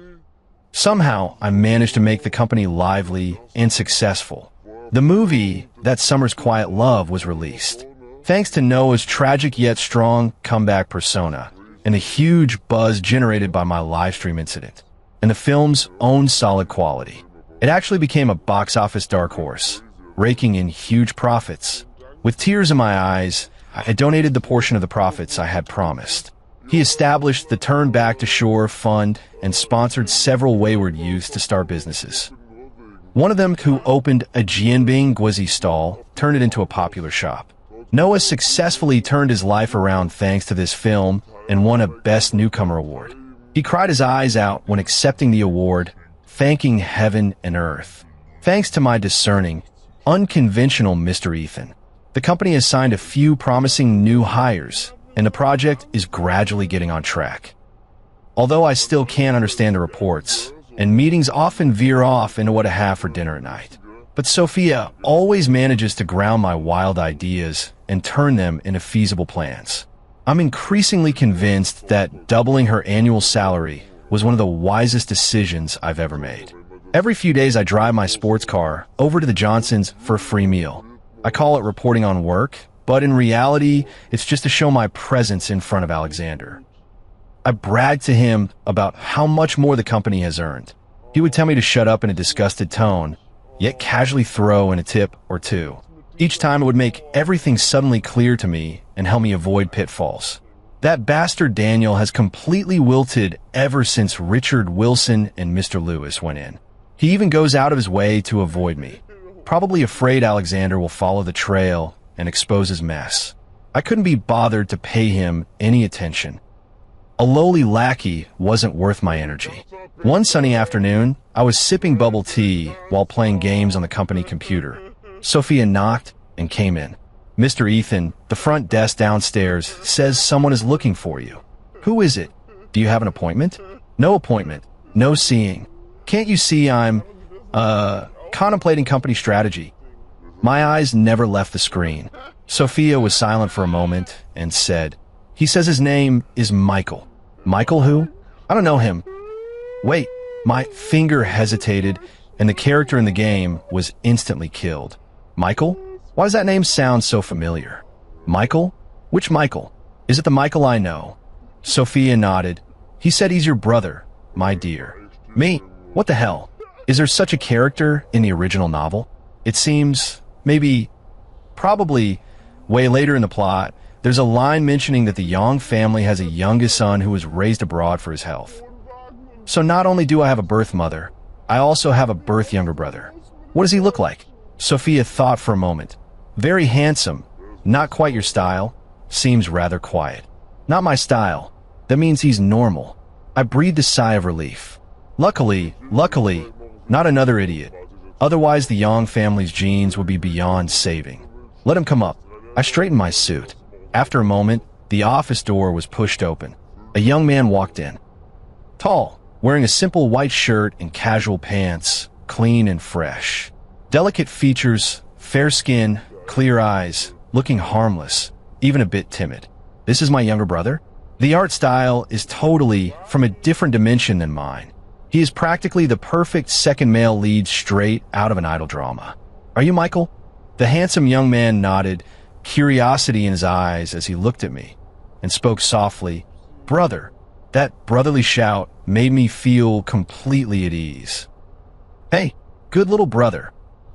Somehow, I managed to make the company lively and successful. The movie, That Summer's Quiet Love, was released. Thanks to Noah's tragic yet strong comeback persona and the huge buzz generated by my livestream incident, and the film's own solid quality, it actually became a box office dark horse, raking in huge profits. With tears in my eyes, I donated the portion of the profits I had promised. He established the Turn Back to Shore Fund and sponsored several wayward youths to start businesses. One of them, who opened a Jianbing Guizi stall, turned it into a popular shop. Noah successfully turned his life around thanks to this film and won a Best Newcomer award. He cried his eyes out when accepting the award, thanking heaven and earth. Thanks to my discerning, unconventional Mr. Ethan, the company has signed a few promising new hires, and the project is gradually getting on track. Although I still can't understand the reports, and meetings often veer off into what to have for dinner at night. But Sophia always manages to ground my wild ideas and turn them into feasible plans. I'm increasingly convinced that doubling her annual salary was one of the wisest decisions I've ever made. Every few days I drive my sports car over to the Johnsons for a free meal. I call it reporting on work, but in reality, it's just to show my presence in front of Alexander. I bragged to him about how much more the company has earned. He would tell me to shut up in a disgusted tone, yet casually throw in a tip or two. Each time it would make everything suddenly clear to me and help me avoid pitfalls. That bastard Daniel has completely wilted ever since Richard Wilson and Mr. Lewis went in. He even goes out of his way to avoid me, probably afraid Alexander will follow the trail and expose his mess. I couldn't be bothered to pay him any attention. A lowly lackey wasn't worth my energy. One sunny afternoon, I was sipping bubble tea while playing games on the company computer. Sophia knocked and came in. Mr. Ethan, the front desk downstairs, says someone is looking for you. Who is it? Do you have an appointment? No appointment. No seeing. Can't you see I'm, contemplating company strategy? My eyes never left the screen. Sophia was silent for a moment and said, he says his name is Michael. Michael who? I don't know him. Wait, my finger hesitated and the character in the game was instantly killed. Michael? Why does that name sound so familiar? Michael? Which Michael? Is it the Michael I know? Sophia nodded. He said he's your brother, my dear. Me? What the hell? Is there such a character in the original novel? It seems, probably, way later in the plot, there's a line mentioning that the Young family has a youngest son who was raised abroad for his health. So not only do I have a birth mother, I also have a birth younger brother. What does he look like? Sophia thought for a moment. Very handsome. Not quite your style. Seems rather quiet. Not my style. That means he's normal. I breathed a sigh of relief. Luckily, not another idiot. Otherwise the Young family's genes would be beyond saving. Let him come up. I straightened my suit. After a moment, the office door was pushed open. A young man walked in. Tall, wearing a simple white shirt and casual pants, clean and fresh. Delicate features, fair skin, clear eyes, looking harmless, even a bit timid. This is my younger brother? The art style is totally from a different dimension than mine. He is practically the perfect second male lead straight out of an idol drama. Are you Michael? The handsome young man nodded, curiosity in his eyes as he looked at me, and spoke softly, Brother. That brotherly shout made me feel completely at ease. Hey, good little brother.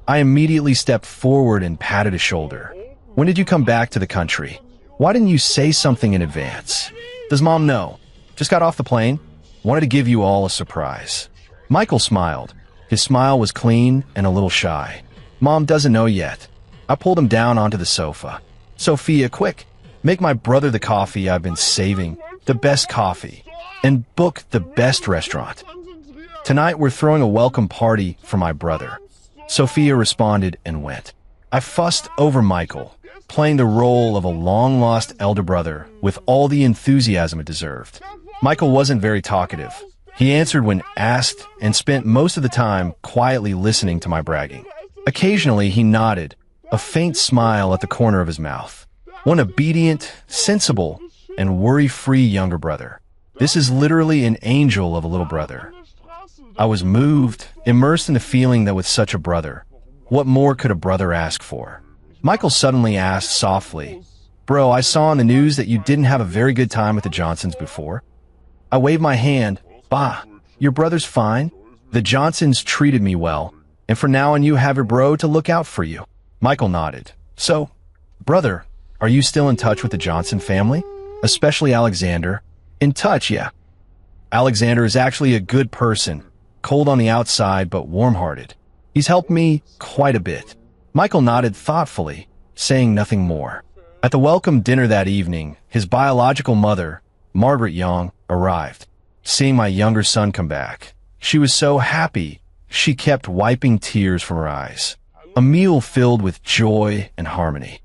I immediately stepped forward and patted his shoulder. When did you come back to the country? Why didn't you say something in advance? Does Mom know? Just got off the plane. Wanted to give you all a surprise. Michael smiled. His smile was clean and a little shy. Mom doesn't know yet. I pulled him down onto the sofa. Sophia, quick, make my brother the coffee I've been saving, the best coffee, and book the best restaurant. Tonight we're throwing a welcome party for my brother. Sophia responded and went. I fussed over Michael, playing the role of a long-lost elder brother with all the enthusiasm it deserved. Michael wasn't very talkative. He answered when asked and spent most of the time quietly listening to my bragging. Occasionally he nodded, a faint smile at the corner of his mouth. One obedient, sensible, and worry-free younger brother. This is literally an angel of a little brother. I was moved, immersed in the feeling that with such a brother, what more could a brother ask for? Michael suddenly asked softly, Bro, I saw on the news that you didn't have a very good time with the Johnsons before. I waved my hand. Bah, your brother's fine. The Johnsons treated me well, and from now on you have your bro to look out for you. Michael nodded. So, brother, are you still in touch with the Johnson family? Especially Alexander? In touch, yeah. Alexander is actually a good person, cold on the outside but warm-hearted. He's helped me quite a bit. Michael nodded thoughtfully, saying nothing more. At the welcome dinner that evening, his biological mother, Margaret Young, arrived. seeing my younger son come back. She was so happy, she kept wiping tears from her eyes. A meal filled with joy and harmony.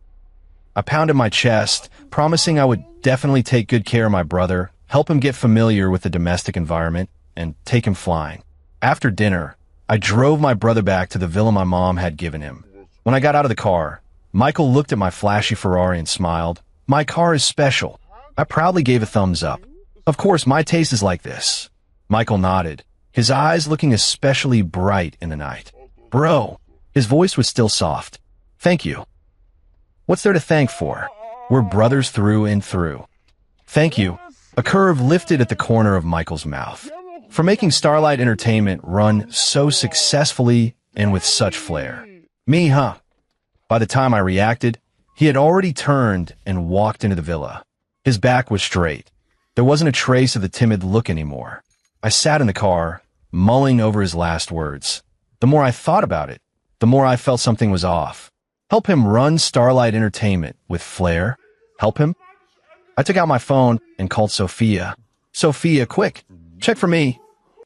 I pounded my chest, promising I would definitely take good care of my brother, help him get familiar with the domestic environment, and take him flying. After dinner, I drove my brother back to the villa my mom had given him. When I got out of the car, Michael looked at my flashy Ferrari and smiled. "My car is special." I proudly gave a thumbs up. "Of course, my taste is like this." Michael nodded, his eyes looking especially bright in the night. "Bro," his voice was still soft. "Thank you." "What's there to thank for? We're brothers through and through." "Thank you." A curve lifted at the corner of Michael's mouth. "For making Starlight Entertainment run so successfully and with such flair." "Me, huh?" By the time I reacted, he had already turned and walked into the villa. His back was straight. There wasn't a trace of the timid look anymore. I sat in the car, mulling over his last words. The more I thought about it, the more I felt something was off. Help him run Starlight Entertainment with flair? Help him? I took out my phone and called Sophia. "Sophia, quick, check for me."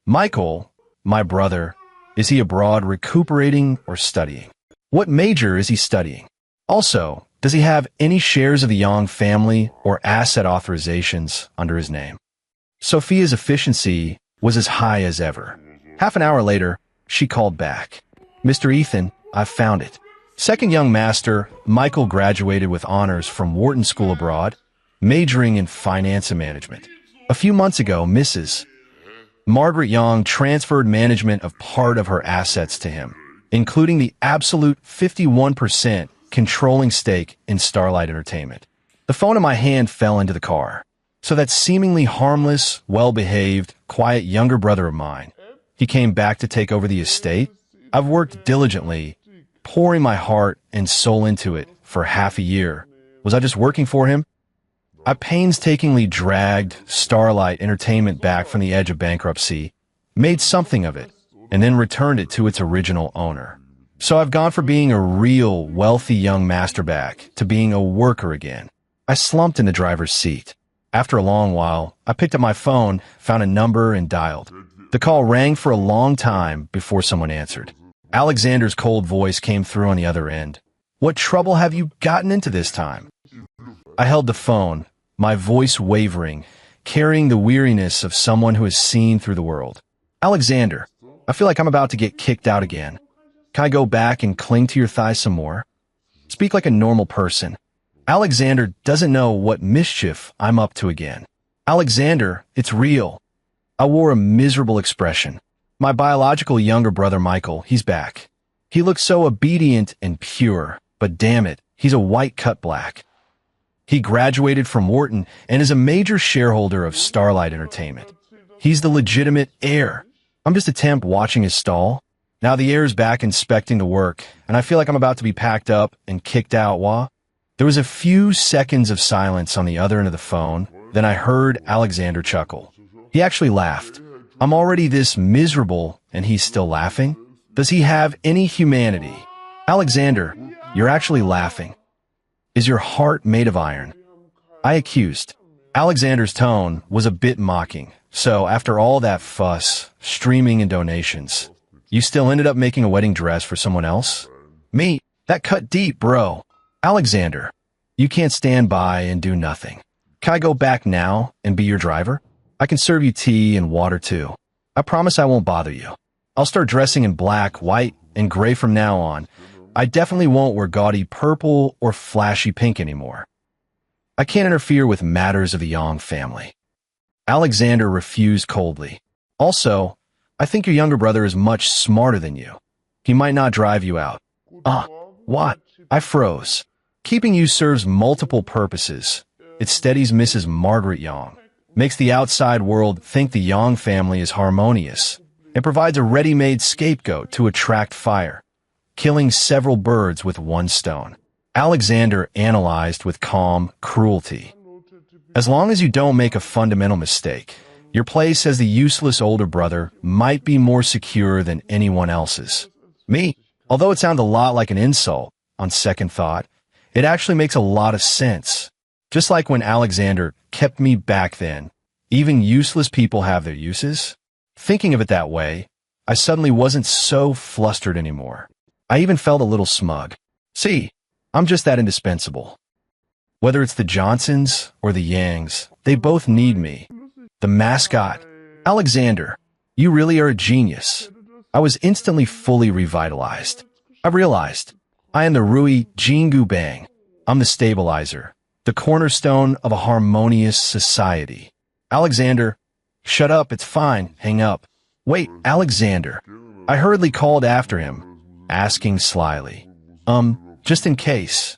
"Michael, my brother, is he abroad recuperating or studying? What major is he studying? Also, does he have any shares of the Young family or asset authorizations under his name?" Sophia's efficiency was as high as ever. Half an hour later, she called back. "Mr. Ethan, I've found it. Second young master, Michael graduated with honors from Wharton School abroad, majoring in finance and management. A few months ago, Mrs. Margaret Young transferred management of part of her assets to him, including the absolute 51% controlling stake in Starlight Entertainment." The phone in my hand fell into the car. So that seemingly harmless, well-behaved, quiet younger brother of mine, he came back to take over the estate? I've worked diligently, pouring my heart and soul into it for half a year. Was I just working for him? I painstakingly dragged Starlight Entertainment back from the edge of bankruptcy, made something of it, and then returned it to its original owner. So I've gone from being a real, wealthy young master back to being a worker again. I slumped in the driver's seat. After a long while, I picked up my phone, found a number, and dialed. The call rang for a long time before someone answered. Alexander's cold voice came through on the other end. "What trouble have you gotten into this time?" I held the phone, my voice wavering, carrying the weariness of someone who has seen through the world. "Alexander, I feel like I'm about to get kicked out again. Can I go back and cling to your thighs some more? Speak like a normal person. Alexander doesn't know what mischief I'm up to again. Alexander, it's real." I wore a miserable expression. My biological younger brother Michael, he's back. He looks so obedient and pure, but damn it, he's a white cut black. He graduated from Wharton and is a major shareholder of Starlight Entertainment. He's the legitimate heir. I'm just a temp watching his stall. Now the heir's back inspecting the work, and I feel like I'm about to be packed up and kicked out. There was a few seconds of silence on the other end of the phone, then I heard Alexander chuckle. He actually laughed. I'm already this miserable, and he's still laughing? Does he have any humanity? Alexander, you're actually laughing. Is your heart made of iron? I accused. Alexander's tone was a bit mocking. So after all that fuss, streaming and donations, you still ended up making a wedding dress for someone else? Me? That cut deep, bro. Alexander, you can't stand by and do nothing. Can I go back now and be your driver? I can serve you tea and water too. I promise I won't bother you. I'll start dressing in black, white, and gray from now on. I definitely won't wear gaudy purple or flashy pink anymore. I can't interfere with matters of the Young family. Alexander refused coldly. Also, I think your younger brother is much smarter than you. He might not drive you out. What? I froze. Keeping you serves multiple purposes. It steadies Mrs. Margaret Young, makes the outside world think the Young family is harmonious, and provides a ready-made scapegoat to attract fire, killing several birds with one stone. Alexander analyzed with calm cruelty. As long as you don't make a fundamental mistake, your place as the useless older brother might be more secure than anyone else's. Me, although it sounds a lot like an insult, on second thought, it actually makes a lot of sense. Just like when Alexander kept me back then, Even useless people have their uses. Thinking of it that way, I suddenly wasn't so flustered anymore. I even felt a little smug. See, I'm just that indispensable. Whether it's the Johnsons or the Yangs, they both need me. The mascot, Alexander, you really are a genius. I was instantly fully revitalized. I realized, I am the Rui Jingu Bang. I'm the stabilizer, the cornerstone of a harmonious society. Alexander, shut up, it's fine, hang up. Wait, Alexander. I hurriedly called after him, asking slyly. Just in case.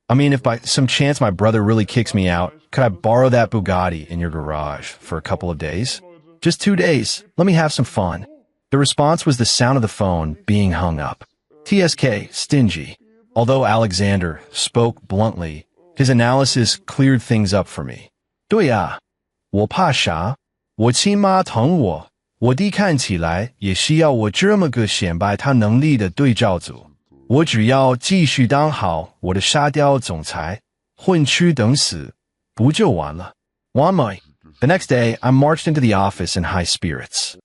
I mean, if by some chance my brother really kicks me out, could I borrow that Bugatti in your garage for a couple of days? Just 2 days. Let me have some fun. The response was the sound of the phone being hung up. TSK, stingy. Although Alexander spoke bluntly, his analysis cleared things up for me. 对啊，我怕啥？我亲妈疼我，我弟看起来也需要我这么个显摆他能力的对照组。我只要继续当好我的沙雕总裁，混吃等死，不就完了？ One night, the next day, I marched into the office in high spirits.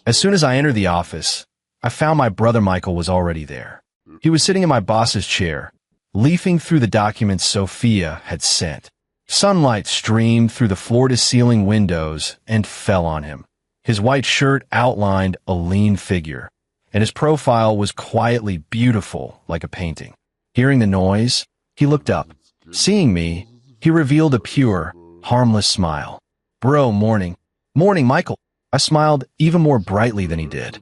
As soon as I entered the office, I found my brother Michael was already there. He was sitting in my boss's chair, leafing through the documents Sophia had sent. Sunlight streamed through the floor-to-ceiling windows and fell on him. His white shirt outlined a lean figure, and his profile was quietly beautiful like a painting. Hearing the noise, he looked up. Seeing me, he revealed a pure, harmless smile. Bro, morning. Morning, Michael. I smiled even more brightly than he did.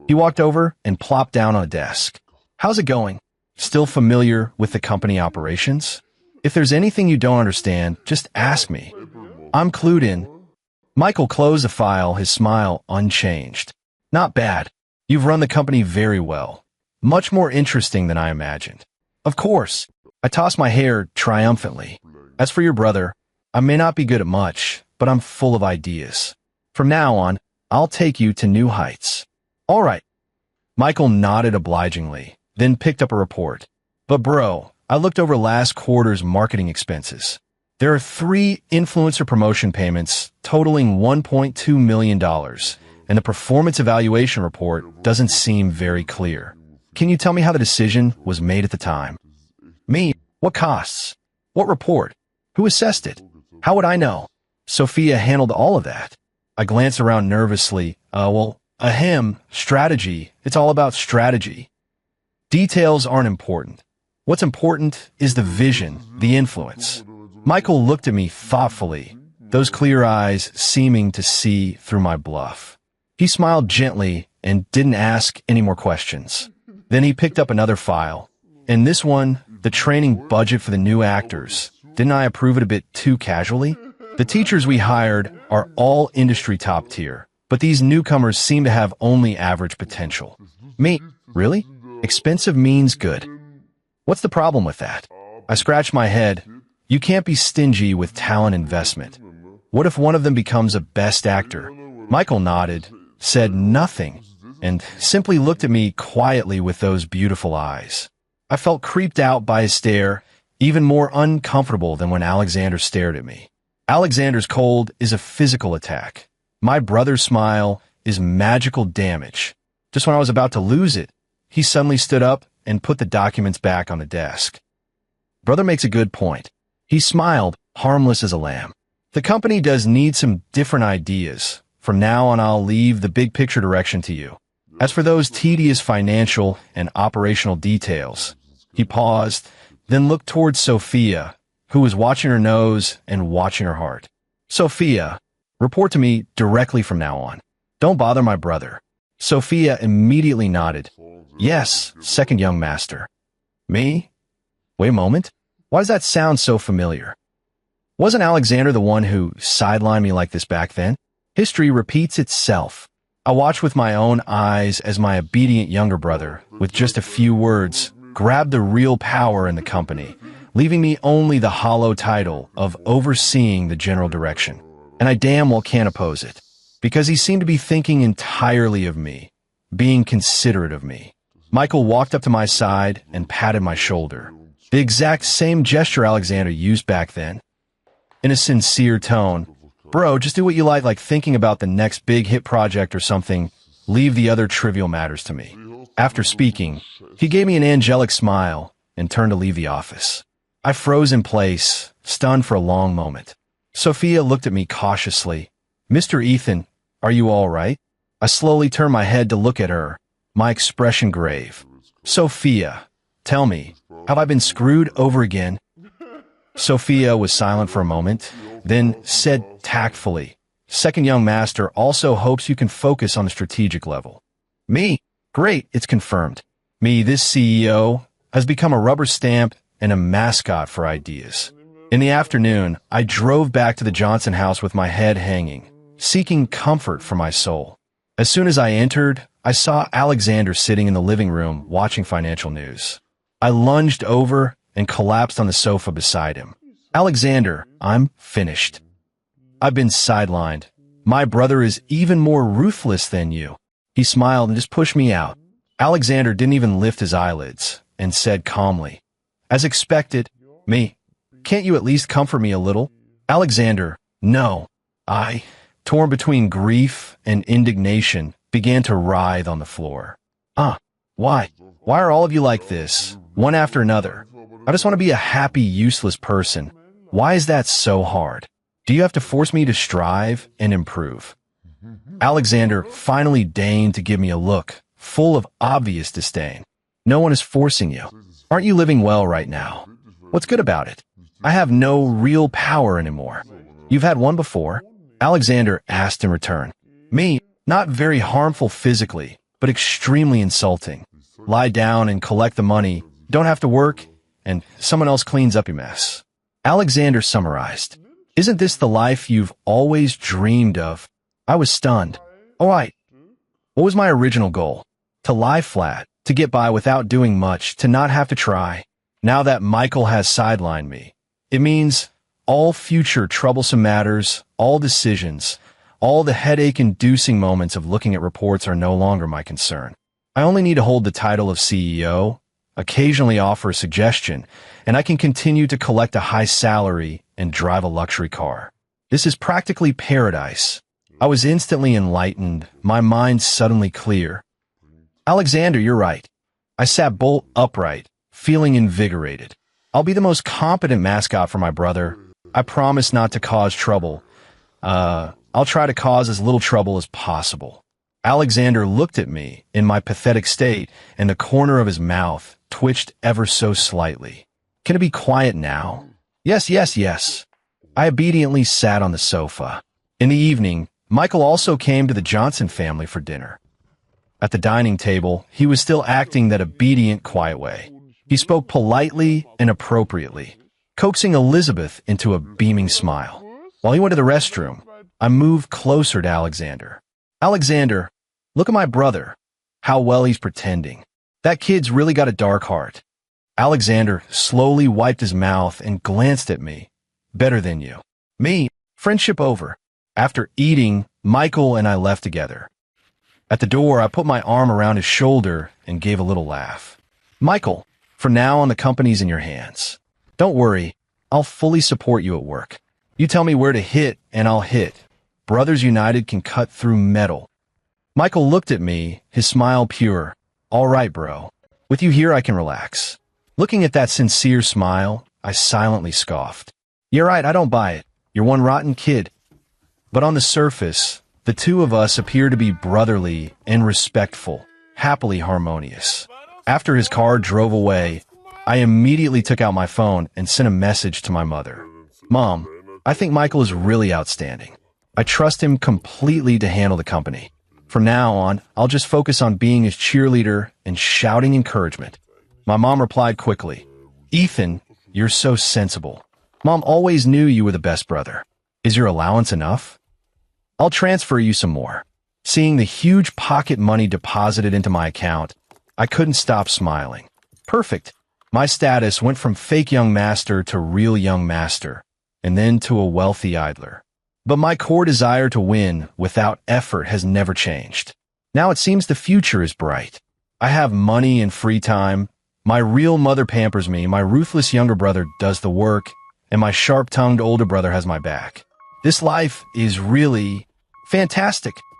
He walked over and plopped down on a desk. How's it going? Still familiar with the company operations? If there's anything you don't understand, just ask me. I'm clued in. Michael closed the file, his smile unchanged. Not bad. You've run the company very well. Much more interesting than I imagined. Of course. I tossed my hair triumphantly. As for your brother, I may not be good at much, but I'm full of ideas. From now on, I'll take you to new heights. All right. Michael nodded obligingly, then picked up a report. But bro, I looked over last quarter's marketing expenses. There are 3 influencer promotion payments totaling $1.2 million, and the performance evaluation report doesn't seem very clear. Can you tell me how the decision was made at the time? Me? What costs? What report? Who assessed it? How would I know? Sophia handled all of that. I glanced around nervously. Strategy. It's all about strategy. Details aren't important. What's important is the vision, the influence. Michael looked at me thoughtfully, those clear eyes seeming to see through my bluff. He smiled gently and didn't ask any more questions. Then he picked up another file. And this one, the training budget for the new actors. Didn't I approve it a bit too casually? The teachers we hired are all industry top tier, but these newcomers seem to have only average potential. Me? Really? Expensive means good. What's the problem with that? I scratched my head. You can't be stingy with talent investment. What if one of them becomes a best actor? Michael nodded, said nothing, and simply looked at me quietly with those beautiful eyes. I felt creeped out by his stare, even more uncomfortable than when Alexander stared at me. Alexander's cold is a physical attack. My brother's smile is magical damage. Just when I was about to lose it, he suddenly stood up and put the documents back on the desk. Brother makes a good point. He smiled, harmless as a lamb. The company does need some different ideas. From now on, I'll leave the big picture direction to you. As for those tedious financial and operational details, he paused, then looked towards Sophia, who was watching her nose and watching her heart. Sophia, report to me directly from now on. Don't bother my brother. Sophia immediately nodded. Yes, second young master. Me? Wait a moment. Why does that sound so familiar? Wasn't Alexander the one who sidelined me like this back then? History repeats itself. I watched with my own eyes as my obedient younger brother, with just a few words, grabbed the real power in the company, leaving me only the hollow title of overseeing the general direction. And I damn well can't oppose it, because he seemed to be thinking entirely of me, being considerate of me. Michael walked up to my side and patted my shoulder, the exact same gesture Alexander used back then. In a sincere tone, Bro, just do what you like thinking about the next big hit project or something. Leave the other trivial matters to me. After speaking, he gave me an angelic smile and turned to leave the office. I froze in place, stunned for a long moment. Sophia looked at me cautiously. Mr. Ethan, are you all right? I slowly turned my head to look at her, my expression grave. Sophia, tell me, have I been screwed over again? Sophia was silent for a moment, then said tactfully, Second young master also hopes you can focus on the strategic level. Me? Great, it's confirmed. Me, this CEO, has become a rubber stamp and a mascot for ideas. In the afternoon, I drove back to the Johnson house with my head hanging, seeking comfort for my soul. As soon as I entered, I saw Alexander sitting in the living room watching financial news. I lunged over and collapsed on the sofa beside him. Alexander, I'm finished. I've been sidelined. My brother is even more ruthless than you. He smiled and just pushed me out. Alexander didn't even lift his eyelids and said calmly, as expected, me, can't you at least comfort me a little? Alexander, no. I, torn between grief and indignation, began to writhe on the floor. Why? Why are all of you like this, one after another? I just want to be a happy, useless person. Why is that so hard? Do you have to force me to strive and improve? Alexander finally deigned to give me a look, full of obvious disdain. No one is forcing you. Aren't you living well right now? What's good about it? I have no real power anymore. You've had one before? Alexander asked in return. Me, not very harmful physically, but extremely insulting. Lie down and collect the money, don't have to work, and someone else cleans up your mess. Alexander summarized. Isn't this the life you've always dreamed of? I was stunned. All right. What was my original goal? To lie flat, to get by without doing much, to not have to try. Now that Michael has sidelined me, it means all future troublesome matters, all decisions, all the headache-inducing moments of looking at reports are no longer my concern. I only need to hold the title of CEO, occasionally offer a suggestion, and I can continue to collect a high salary and drive a luxury car. This is practically paradise. I was instantly enlightened, my mind suddenly clear. Alexander, you're right. I sat bolt upright, feeling invigorated. I'll be the most competent mascot for my brother. I promise not to cause trouble. I'll try to cause as little trouble as possible. Alexander looked at me in my pathetic state, and the corner of his mouth twitched ever so slightly. Can it be quiet now? Yes, yes, yes. I obediently sat on the sofa. In the evening, Michael also came to the Johnson family for dinner. At the dining table, he was still acting that obedient, quiet way. He spoke politely and appropriately, coaxing Elizabeth into a beaming smile. While he went to the restroom, I moved closer to Alexander. Alexander, look at my brother. How well he's pretending. That kid's really got a dark heart. Alexander slowly wiped his mouth and glanced at me. Better than you. Me, friendship over. After eating, Michael and I left together. At the door, I put my arm around his shoulder and gave a little laugh. Michael, from now on the company's in your hands. Don't worry, I'll fully support you at work. You tell me where to hit and I'll hit. Brothers United can cut through metal. Michael looked at me, his smile pure. All right, bro. With you here, I can relax. Looking at that sincere smile, I silently scoffed. You're right, I don't buy it. You're one rotten kid. But on the surface, the two of us appear to be brotherly and respectful, happily harmonious. After his car drove away, I immediately took out my phone and sent a message to my mother. Mom, I think Michael is really outstanding. I trust him completely to handle the company. From now on, I'll just focus on being his cheerleader and shouting encouragement. My mom replied quickly, Ethan, you're so sensible. Mom always knew you were the best brother. Is your allowance enough? I'll transfer you some more. Seeing the huge pocket money deposited into my account, I couldn't stop smiling. Perfect. My status went from fake young master to real young master, and then to a wealthy idler. But my core desire to win without effort has never changed. Now it seems the future is bright. I have money and free time. My real mother pampers me, my ruthless younger brother does the work, and my sharp-tongued older brother has my back. This life is really fantastic.